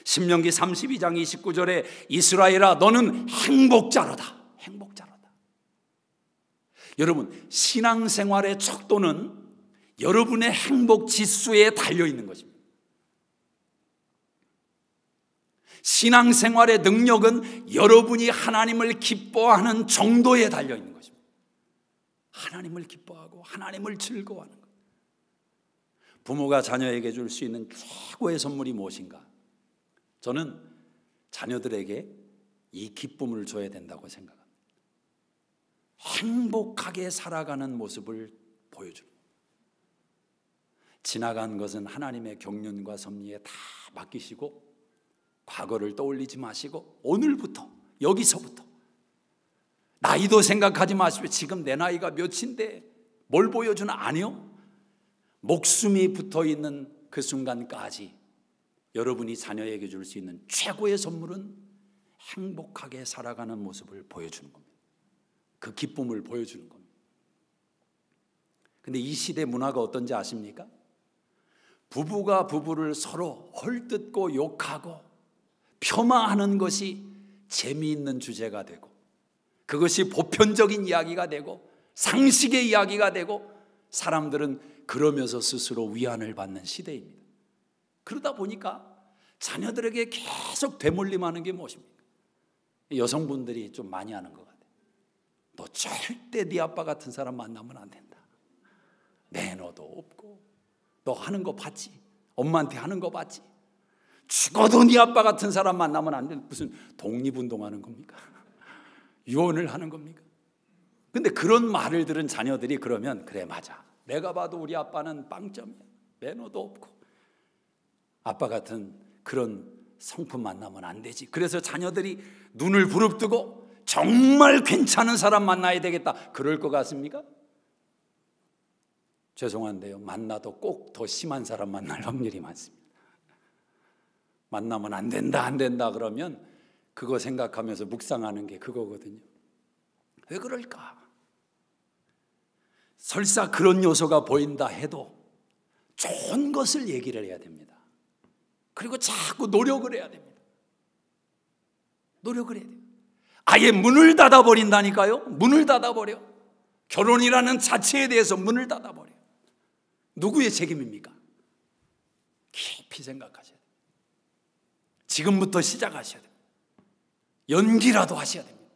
신명기 32장 29절에 이스라엘아 너는 행복자로다. 행복자로다. 여러분, 신앙생활의 척도는 여러분의 행복 지수에 달려있는 것입니다. 신앙생활의 능력은 여러분이 하나님을 기뻐하는 정도에 달려있는 것입니다. 하나님을 기뻐하고 하나님을 즐거워하는 것. 부모가 자녀에게 줄 수 있는 최고의 선물이 무엇인가? 저는 자녀들에게 이 기쁨을 줘야 된다고 생각합니다. 행복하게 살아가는 모습을 보여주는 거예요. 지나간 것은 하나님의 경륜과 섭리에 다 맡기시고 과거를 떠올리지 마시고 오늘부터, 여기서부터 나이도 생각하지 마시고 지금 내 나이가 몇인데 뭘 보여주나? 아니요. 목숨이 붙어있는 그 순간까지 여러분이 자녀에게 줄 수 있는 최고의 선물은 행복하게 살아가는 모습을 보여주는 겁니다. 그 기쁨을 보여주는 겁니다. 근데 이 시대 문화가 어떤지 아십니까? 부부가 부부를 서로 헐뜯고 욕하고 폄하하는 것이 재미있는 주제가 되고, 그것이 보편적인 이야기가 되고 상식의 이야기가 되고, 사람들은 그러면서 스스로 위안을 받는 시대입니다. 그러다 보니까 자녀들에게 계속 되물림하는 게 무엇입니까? 여성분들이 좀 많이 하는 것 같아요. 너 절대 네 아빠 같은 사람 만나면 안 된다. 매너도 없고, 너 하는 거 봤지? 엄마한테 하는 거 봤지? 죽어도 네 아빠 같은 사람 만나면 안 된다. 무슨 독립운동하는 겁니까? 유언을 하는 겁니까? 근데 그런 말을 들은 자녀들이 그러면 그래, 맞아, 내가 봐도 우리 아빠는 빵점이야. 매너도 없고 아빠 같은 그런 성품 만나면 안 되지. 그래서 자녀들이 눈을 부릅뜨고 정말 괜찮은 사람 만나야 되겠다, 그럴 것 같습니까? 죄송한데요, 만나도 꼭 더 심한 사람 만날 확률이 많습니다. 만나면 안 된다 그러면 그거 생각하면서 묵상하는 게 그거거든요. 왜 그럴까? 설사 그런 요소가 보인다 해도 좋은 것을 얘기를 해야 됩니다. 그리고 자꾸 노력을 해야 됩니다. 노력을 해야 돼요. 아예 문을 닫아버린다니까요. 문을 닫아버려. 결혼이라는 자체에 대해서 문을 닫아버려. 누구의 책임입니까? 깊이 생각하셔야 돼요. 지금부터 시작하셔야 돼요. 연기라도 하셔야 됩니다.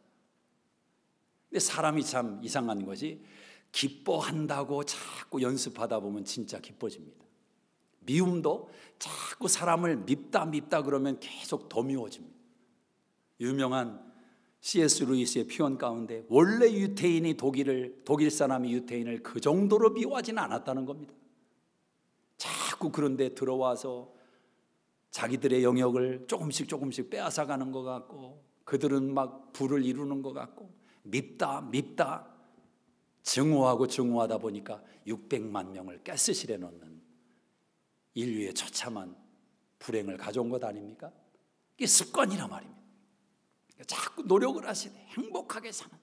근데 사람이 참 이상한 것이, 기뻐한다고 자꾸 연습하다 보면 진짜 기뻐집니다. 미움도 자꾸 사람을 밉다 그러면 계속 더 미워집니다. 유명한 C.S. 루이스의 표현 가운데 원래 독일 사람이 유태인을 그 정도로 미워하지는 않았다는 겁니다. 자꾸 그런데 들어와서 자기들의 영역을 조금씩 빼앗아가는 것 같고, 그들은 막 부를 이루는 것 같고, 밉다 증오하다 보니까 600만 명을 가스실에 넣는 인류의 처참한 불행을 가져온 것 아닙니까? 이게 습관이란 말입니다. 자꾸 노력을 하시네. 행복하게 사는.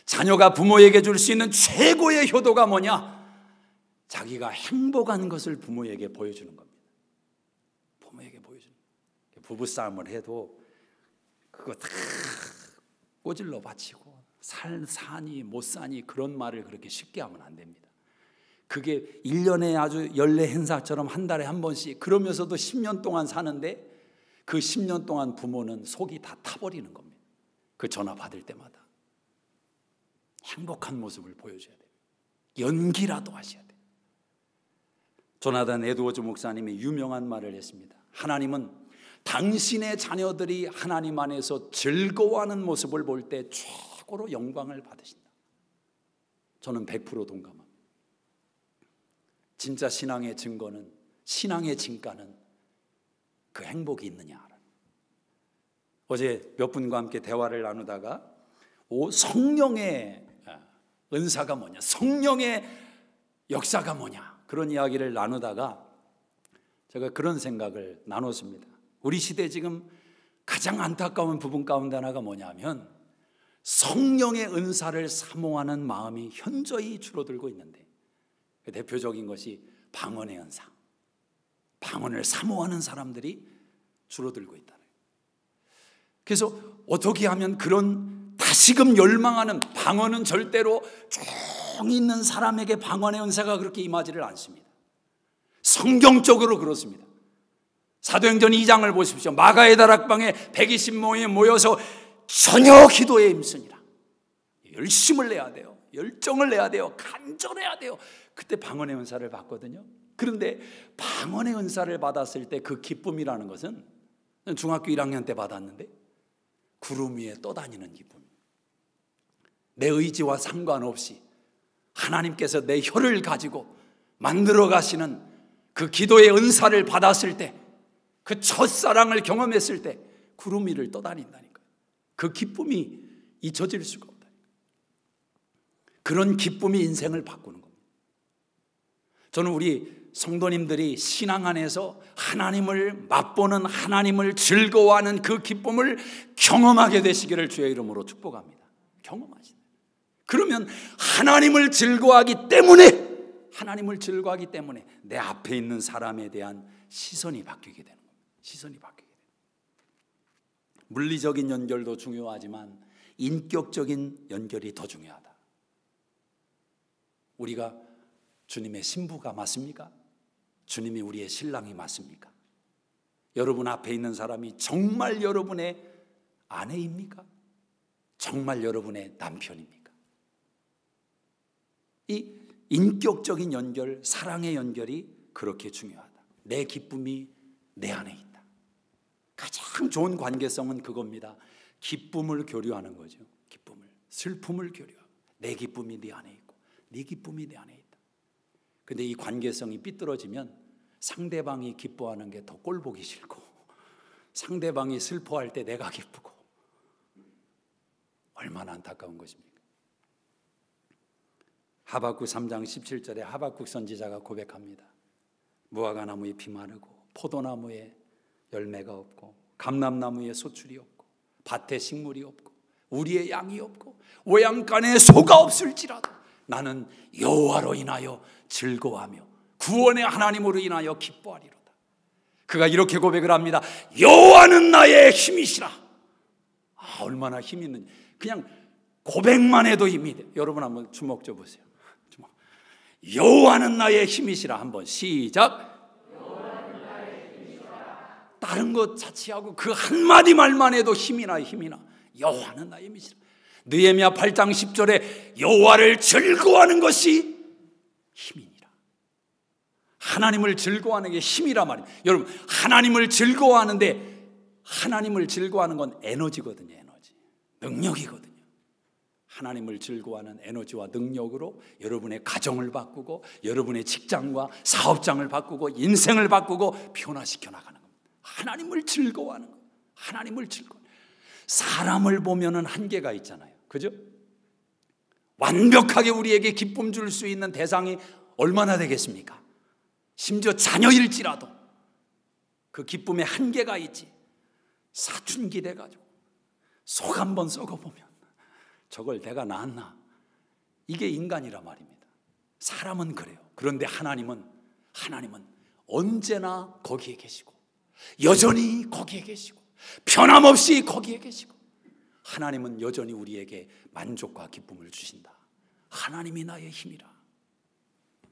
자녀가 부모에게 줄 수 있는 최고의 효도가 뭐냐? 자기가 행복한 것을 부모에게 보여주는 겁니다. 부모에게 보여주는 거예요. 부부싸움을 해도 그거 다 꼬질러 바치고 사니 못 사니 그런 말을 그렇게 쉽게 하면 안 됩니다. 그게 1년에 아주 연례 행사처럼 한 달에 한 번씩, 그러면서도 10년 동안 사는데 그 10년 동안 부모는 속이 다 타버리는 겁니다. 그 전화 받을 때마다 행복한 모습을 보여줘야 돼요. 연기라도 하셔야 돼요. 조나단 에드워즈 목사님이 유명한 말을 했습니다. 하나님은 당신의 자녀들이 하나님 안에서 즐거워하는 모습을 볼 때 최고로 영광을 받으신다. 저는 100% 동감합니다. 진짜 신앙의 증거는, 신앙의 진가는 그 행복이 있느냐. 어제 몇 분과 함께 대화를 나누다가 성령의 은사가 뭐냐, 성령의 역사가 뭐냐, 그런 이야기를 나누다가 제가 그런 생각을 나눴습니다. 우리 시대에 지금 가장 안타까운 부분 가운데 하나가 뭐냐면, 성령의 은사를 사모하는 마음이 현저히 줄어들고 있는데, 대표적인 것이 방언의 은사, 방언을 사모하는 사람들이 줄어들고 있다는 거예요. 그래서 어떻게 하면 그런 다시금 열망하는, 방언은 절대로 쭉 있는 사람에게 방언의 은사가 그렇게 임하지를 않습니다. 성경적으로 그렇습니다. 사도행전 2장을 보십시오. 마가의 다락방에 120명이 모여서 전혀 기도에 힘쓰니라. 열심을 내야 돼요. 열정을 내야 돼요. 간절해야 돼요. 그때 방언의 은사를 받거든요. 그런데 방언의 은사를 받았을 때 그 기쁨이라는 것은 중학교 1학년 때 받았는데 구름 위에 떠다니는 기쁨. 내 의지와 상관없이 하나님께서 내 혀를 가지고 만들어 가시는 그 기도의 은사를 받았을 때, 그 첫사랑을 경험했을 때 구름 위를 떠다닌다니까요. 그 기쁨이 잊혀질 수가 없다. 그런 기쁨이 인생을 바꾸는 겁니다. 저는 우리 성도님들이 신앙 안에서 하나님을 맛보는, 하나님을 즐거워하는 그 기쁨을 경험하게 되시기를 주의 이름으로 축복합니다. 경험하시다. 그러면 하나님을 즐거워하기 때문에 내 앞에 있는 사람에 대한 시선이 바뀌게 되는 겁니다. 시선이 바뀌게 돼요. 물리적인 연결도 중요하지만 인격적인 연결이 더 중요하다. 우리가 주님의 신부가 맞습니까? 주님이 우리의 신랑이 맞습니까? 여러분 앞에 있는 사람이 정말 여러분의 아내입니까? 정말 여러분의 남편입니까? 이 인격적인 연결, 사랑의 연결이 그렇게 중요하다. 내 기쁨이 내 안에 있다. 가장 좋은 관계성은 그겁니다. 기쁨을 교류하는 거죠. 기쁨을, 슬픔을 교류하고, 내 기쁨이 네 안에 있고 네 기쁨이 내 안에 있다. 근데 이 관계성이 삐뚤어지면 상대방이 기뻐하는 게 더 꼴보기 싫고, 상대방이 슬퍼할 때 내가 기쁘고, 얼마나 안타까운 것입니까? 하박국 3장 17절에 하박국 선지자가 고백합니다. 무화과나무에 비 마르고 포도나무에 열매가 없고 감람나무에 소출이 없고 밭에 식물이 없고 우리의 양이 없고 외양간에 소가 없을지라도 나는 여호와로 인하여 즐거워하며 구원의 하나님으로 인하여 기뻐하리로다. 그가 이렇게 고백을 합니다. 여호와는 나의 힘이시라. 얼마나 힘이 있는지, 그냥 고백만 해도 힘이 돼요. 여러분 한번 주먹 줘 보세요. 여호와는 나의 힘이시라. 한번 시작. 여호와는 나의 힘이시라. 다른 것 자체하고 그 한마디 말만 해도 힘이나 여호와는 나의 힘이시라. 느헤미야 8장 10절에 여호와를 즐거워하는 것이 힘이니라. 하나님을 즐거워하는 게 힘이라 말입니다. 여러분, 하나님을 즐거워하는데, 하나님을 즐거워하는 건 에너지거든요. 에너지, 능력이거든요. 하나님을 즐거워하는 에너지와 능력으로 여러분의 가정을 바꾸고, 여러분의 직장과 사업장을 바꾸고, 인생을 바꾸고 변화시켜 나가는 겁니다. 하나님을 즐거워하는 것. 하나님을 즐거워. 사람을 보면은 한계가 있잖아요. 그죠? 완벽하게 우리에게 기쁨 줄 수 있는 대상이 얼마나 되겠습니까? 심지어 자녀일지라도 그 기쁨에 한계가 있지. 사춘기 돼가지고 속 한번 썩어보면 저걸 내가 낳았나? 이게 인간이란 말입니다. 사람은 그래요. 그런데 하나님은 언제나 거기에 계시고, 여전히 거기에 계시고, 변함없이 거기에 계시고, 하나님은 여전히 우리에게 만족과 기쁨을 주신다. 하나님이 나의 힘이라.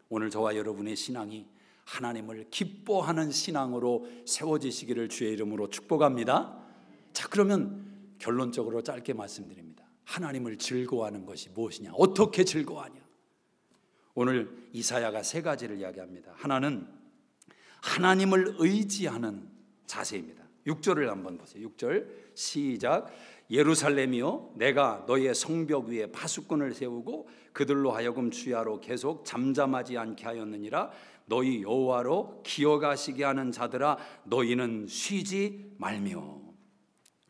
오늘 저와 여러분의 신앙이 하나님을 기뻐하는 신앙으로 세워지시기를 주의 이름으로 축복합니다. 자, 그러면 결론적으로 짧게 말씀드립니다. 하나님을 즐거워하는 것이 무엇이냐? 어떻게 즐거워하냐? 오늘 이사야가 세 가지를 이야기합니다. 하나는 하나님을 의지하는 자세입니다. 6절을 한번 보세요. 6절 시작. 예루살렘이여, 내가 너의 성벽 위에 파수꾼을 세우고 그들로 하여금 주야로 계속 잠잠하지 않게 하였느니라. 너희 여호와로 기어가시게 하는 자들아, 너희는 쉬지 말며.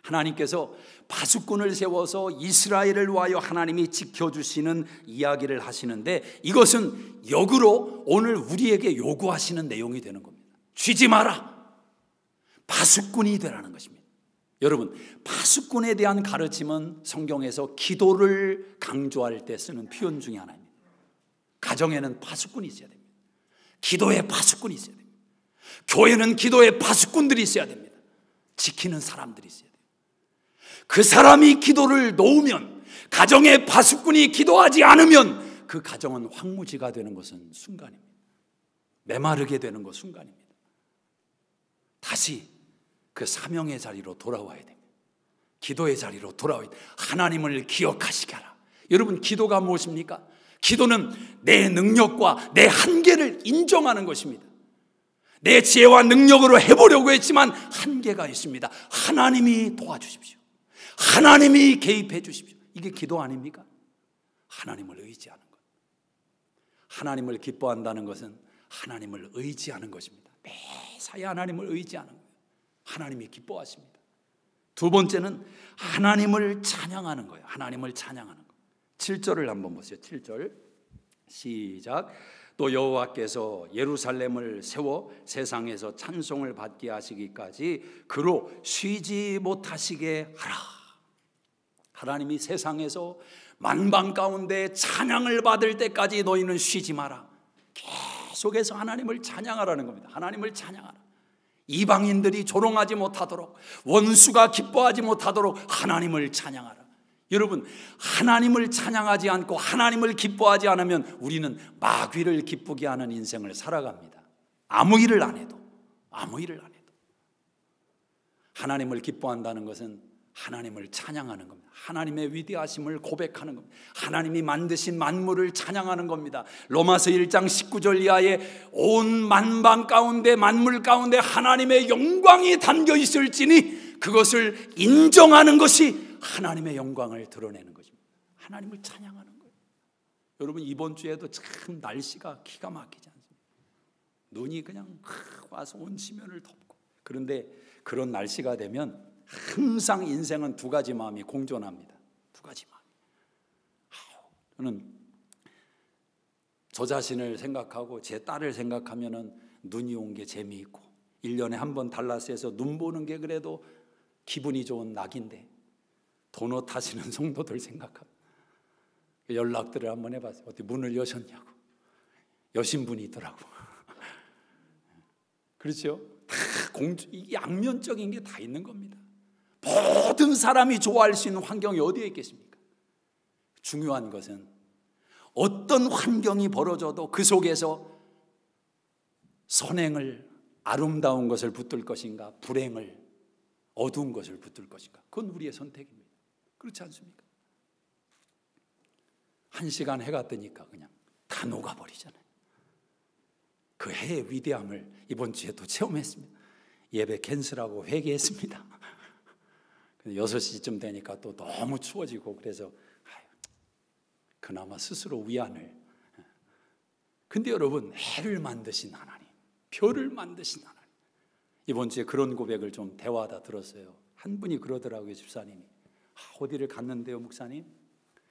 하나님께서 파수꾼을 세워서 이스라엘을 위하여 하나님이 지켜주시는 이야기를 하시는데, 이것은 역으로 오늘 우리에게 요구하시는 내용이 되는 겁니다. 쉬지 마라. 파수꾼이 되라는 것입니다. 여러분, 파수꾼에 대한 가르침은 성경에서 기도를 강조할 때 쓰는 표현 중에 하나입니다. 가정에는 파수꾼이 있어야 됩니다. 기도에 파수꾼이 있어야 됩니다. 교회는 기도에 파수꾼들이 있어야 됩니다. 지키는 사람들이 있어야 됩니다. 그 사람이 기도를 놓으면, 가정의 파수꾼이 기도하지 않으면 그 가정은 황무지가 되는 것은 순간입니다. 메마르게 되는 것 순간입니다. 다시 그 사명의 자리로 돌아와야 됩니다. 기도의 자리로 돌아와야 됩니다. 하나님을 기억하시게 하라. 여러분, 기도가 무엇입니까? 기도는 내 능력과 내 한계를 인정하는 것입니다. 내 지혜와 능력으로 해보려고 했지만 한계가 있습니다. 하나님이 도와주십시오. 하나님이 개입해 주십시오. 이게 기도 아닙니까? 하나님을 의지하는 것. 하나님을 기뻐한다는 것은 하나님을 의지하는 것입니다. 매사에 하나님을 의지하는 거예요. 하나님이 기뻐하십니다. 두 번째는 하나님을 찬양하는 거예요. 하나님을 찬양하는 거. 7절을 한번 보세요. 7절 시작. 또 여호와께서 예루살렘을 세워 세상에서 찬송을 받게 하시기까지 그로 쉬지 못하시게 하라. 하나님이 세상에서 만방 가운데 찬양을 받을 때까지 너희는 쉬지 마라. 계속해서 하나님을 찬양하라는 겁니다. 하나님을 찬양하라. 이방인들이 조롱하지 못하도록, 원수가 기뻐하지 못하도록 하나님을 찬양하라. 여러분, 하나님을 찬양하지 않고 하나님을 기뻐하지 않으면 우리는 마귀를 기쁘게 하는 인생을 살아갑니다. 아무 일을 안 해도. 하나님을 기뻐한다는 것은 하나님을 찬양하는 겁니다. 하나님의 위대하심을 고백하는 겁니다. 하나님이 만드신 만물을 찬양하는 겁니다. 로마서 1장 19절 이하에 온 만방 가운데, 만물 가운데 하나님의 영광이 담겨 있을지니 그것을 인정하는 것이 하나님의 영광을 드러내는 것입니다. 하나님을 찬양하는 거예요. 여러분, 이번 주에도 참 날씨가 기가 막히지 않습니까? 눈이 그냥 와서 온 지면을 덮고. 그런데 그런 날씨가 되면 항상 인생은 두 가지 마음이 공존합니다. 두 가지 마음. 저는 저 자신을 생각하고 제 딸을 생각하면은 눈이 온 게 재미있고, 1년에 한 번 달라스에서 눈 보는 게 그래도 기분이 좋은 낙인데, 도넛 하시는 성도들 생각하면 연락들을 한번 해봤어요. 어디 문을 여셨냐고. 여신 분이 있더라고. 그렇죠? 다 이 양면적인 게 다 있는 겁니다. 모든 사람이 좋아할 수 있는 환경이 어디에 있겠습니까? 중요한 것은 어떤 환경이 벌어져도 그 속에서 선행을, 아름다운 것을 붙들 것인가, 불행을, 어두운 것을 붙들 것인가. 그건 우리의 선택입니다. 그렇지 않습니까? 1시간 해가 뜨니까 그냥 다 녹아버리잖아요. 그 해의 위대함을 이번 주에 또 체험했습니다. 예배 캔슬하고 회개했습니다. 6시쯤 되니까 또 너무 추워지고, 그래서 그나마 스스로 위안을. 근데 여러분, 해를 만드신 하나님, 별을 만드신 하나님, 이번 주에 그런 고백을 좀 대화하다 들었어요. 한 분이 그러더라고요. 집사님이 어디를 갔는데요, 목사님,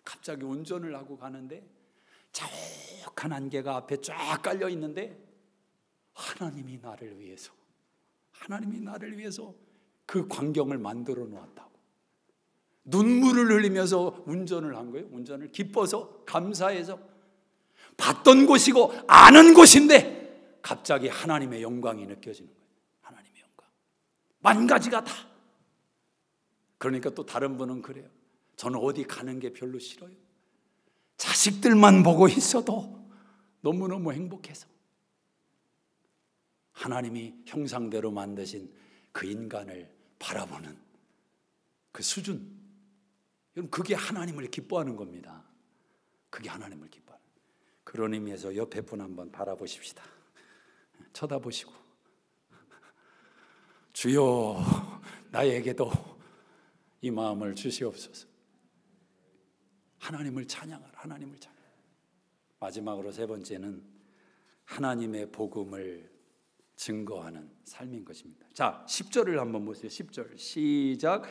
갑자기 운전을 하고 가는데 자욱한 안개가 앞에 쫙 깔려 있는데 하나님이 나를 위해서 그 광경을 만들어 놓았다고. 눈물을 흘리면서 운전을 한 거예요. 운전을 기뻐서, 감사해서. 봤던 곳이고 아는 곳인데 갑자기 하나님의 영광이 느껴지는 거예요. 하나님의 영광. 만 가지가 다. 그러니까 또 다른 분은 그래요. 저는 어디 가는 게 별로 싫어요. 자식들만 보고 있어도 너무너무 행복해서. 하나님이 형상대로 만드신 그 인간을 바라보는 그 수준, 여러분, 그게 하나님을 기뻐하는 겁니다. 그게 하나님을 기뻐하는. 그런 의미에서 옆에 분 한번 바라보십시다. 쳐다보시고, 주여 나에게도 이 마음을 주시옵소서. 하나님을 찬양하라. 하나님을 찬양. 마지막으로 세 번째는 하나님의 복음을 증거하는 삶인 것입니다. 자, 10절을 한번 보세요. 10절 시작.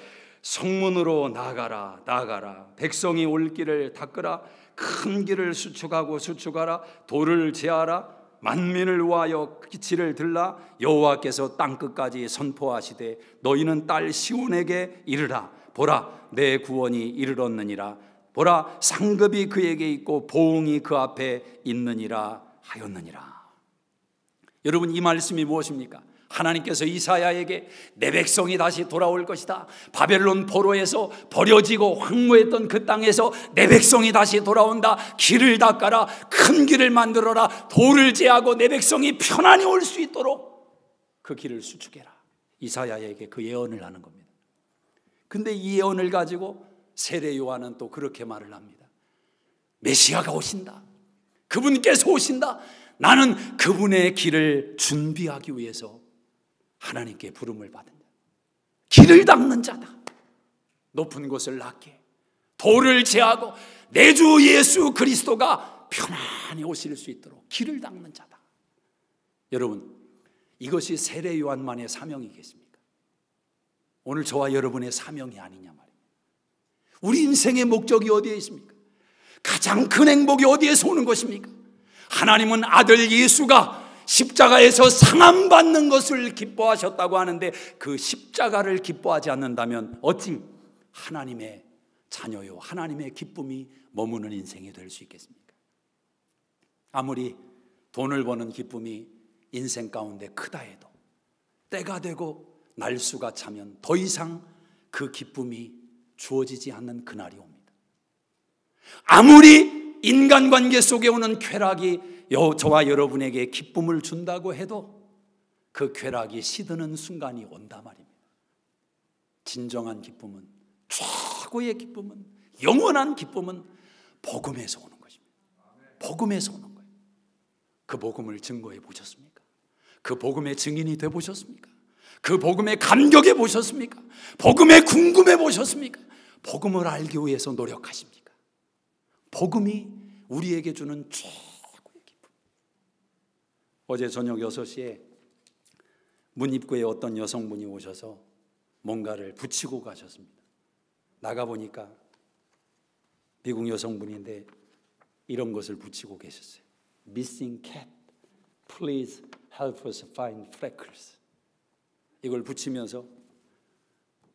성문으로 나가라, 나가라. 백성이 올 길을 닦으라. 큰 길을 수축하라. 돌을 제하라. 만민을 위하여 기치를 들라. 여호와께서 땅 끝까지 선포하시되 너희는 딸 시온에게 이르라. 보라, 내 구원이 이르렀느니라. 보라, 상급이 그에게 있고 보응이 그 앞에 있느니라 하였느니라. 여러분, 이 말씀이 무엇입니까? 하나님께서 이사야에게 내 백성이 다시 돌아올 것이다. 바벨론 포로에서 버려지고 황무했던 그 땅에서 내 백성이 다시 돌아온다. 길을 닦아라. 큰 길을 만들어라. 돌을 제하고 내 백성이 편안히 올 수 있도록 그 길을 수축해라. 이사야에게 그 예언을 하는 겁니다. 근데 이 예언을 가지고 세례 요한은 또 그렇게 말을 합니다. 메시아가 오신다. 그분께서 오신다. 나는 그분의 길을 준비하기 위해서 하나님께 부름을 받은 자, 길을 닦는 자다. 높은 곳을 낫게 돌을 제하고 내 주 예수 그리스도가 편안히 오실 수 있도록 길을 닦는 자다. 여러분, 이것이 세례 요한만의 사명이겠습니까? 오늘 저와 여러분의 사명이 아니냐 말이에요. 우리 인생의 목적이 어디에 있습니까? 가장 큰 행복이 어디에서 오는 것입니까? 하나님은 아들 예수가 십자가에서 상함받는 것을 기뻐하셨다고 하는데, 그 십자가를 기뻐하지 않는다면 어찌 하나님의 자녀요, 하나님의 기쁨이 머무는 인생이 될 수 있겠습니까? 아무리 돈을 버는 기쁨이 인생 가운데 크다 해도 때가 되고 날수가 차면 더 이상 그 기쁨이 주어지지 않는 그날이 옵니다. 아무리 인간관계 속에 오는 쾌락이 저와 여러분에게 기쁨을 준다고 해도 그 쾌락이 시드는 순간이 온다 말입니다. 진정한 기쁨은, 최고의 기쁨은, 영원한 기쁨은 복음에서 오는 것입니다. 복음에서 오는 거예요. 그 복음을 증거해 보셨습니까? 그 복음의 증인이 돼 보셨습니까? 그 복음에 감격해 보셨습니까? 복음에 궁금해 보셨습니까? 복음을 알기 위해서 노력하십니까? 복음이 우리에게 주는 최고의 기쁨. 어제 저녁 6시에 문 입구에 어떤 여성분이 오셔서 뭔가를 붙이고 가셨습니다. 나가보니까 미국 여성분인데 이런 것을 붙이고 계셨어요. Missing cat, please help us find freckles. 이걸 붙이면서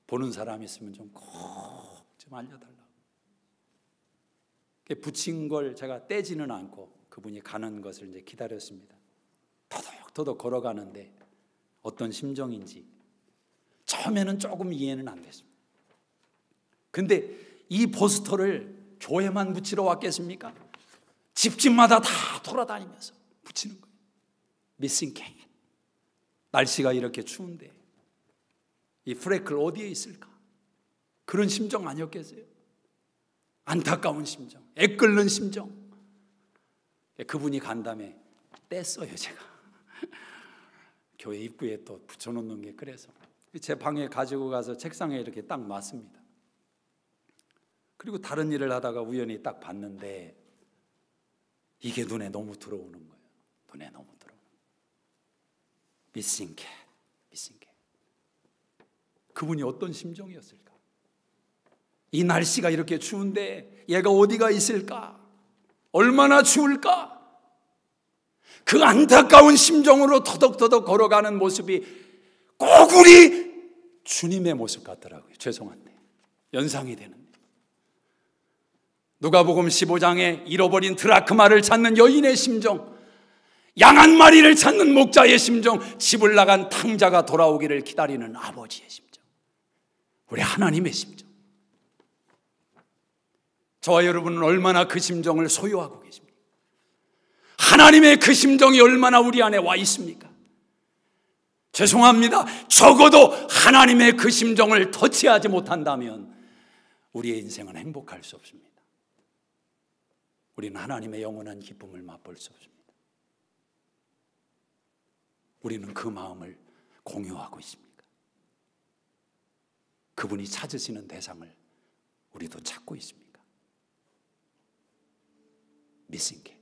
보는 사람이 있으면 좀 꼭 좀 알려달라고. 붙인 걸 제가 떼지는 않고 그분이 가는 것을 이제 기다렸습니다. 터덕터덕 걸어가는데 어떤 심정인지 처음에는 조금 이해는 안 됐습니다. 근데 이 포스터를 교회만 붙이러 왔겠습니까? 집집마다 다 돌아다니면서 붙이는 거예요. Missing cat. 날씨가 이렇게 추운데 이 프레클 어디에 있을까? 그런 심정 아니었겠어요? 안타까운 심정, 애끓는 심정. 그분이 간 다음에 뗐어요, 제가. 교회 입구에 또 붙여놓는 게 그래서 제 방에 가지고 가서 책상에 이렇게 딱 놨습니다. 그리고 다른 일을 하다가 우연히 딱 봤는데 이게 눈에 너무 들어오는 거예요. 눈에 너무 들어오는 거예요. Missing cat, missing cat. 그분이 어떤 심정이었을까? 이 날씨가 이렇게 추운데 얘가 어디가 있을까? 얼마나 추울까? 그 안타까운 심정으로 터덕터덕 걸어가는 모습이 꼭 우리 주님의 모습 같더라고요. 죄송한데 연상이 되는데. 누가복음 15장에 잃어버린 드라크마를 찾는 여인의 심정, 양 한 마리를 찾는 목자의 심정, 집을 나간 탕자가 돌아오기를 기다리는 아버지의 심정, 우리 하나님의 심정. 저와 여러분은 얼마나 그 심정을 소유하고 계십니까? 하나님의 그 심정이 얼마나 우리 안에 와 있습니까? 죄송합니다. 적어도 하나님의 그 심정을 터치하지 못한다면 우리의 인생은 행복할 수 없습니다. 우리는 하나님의 영원한 기쁨을 맛볼 수 없습니다. 우리는 그 마음을 공유하고 있습니까? 그분이 찾으시는 대상을 우리도 찾고 있습니까? Missing cat.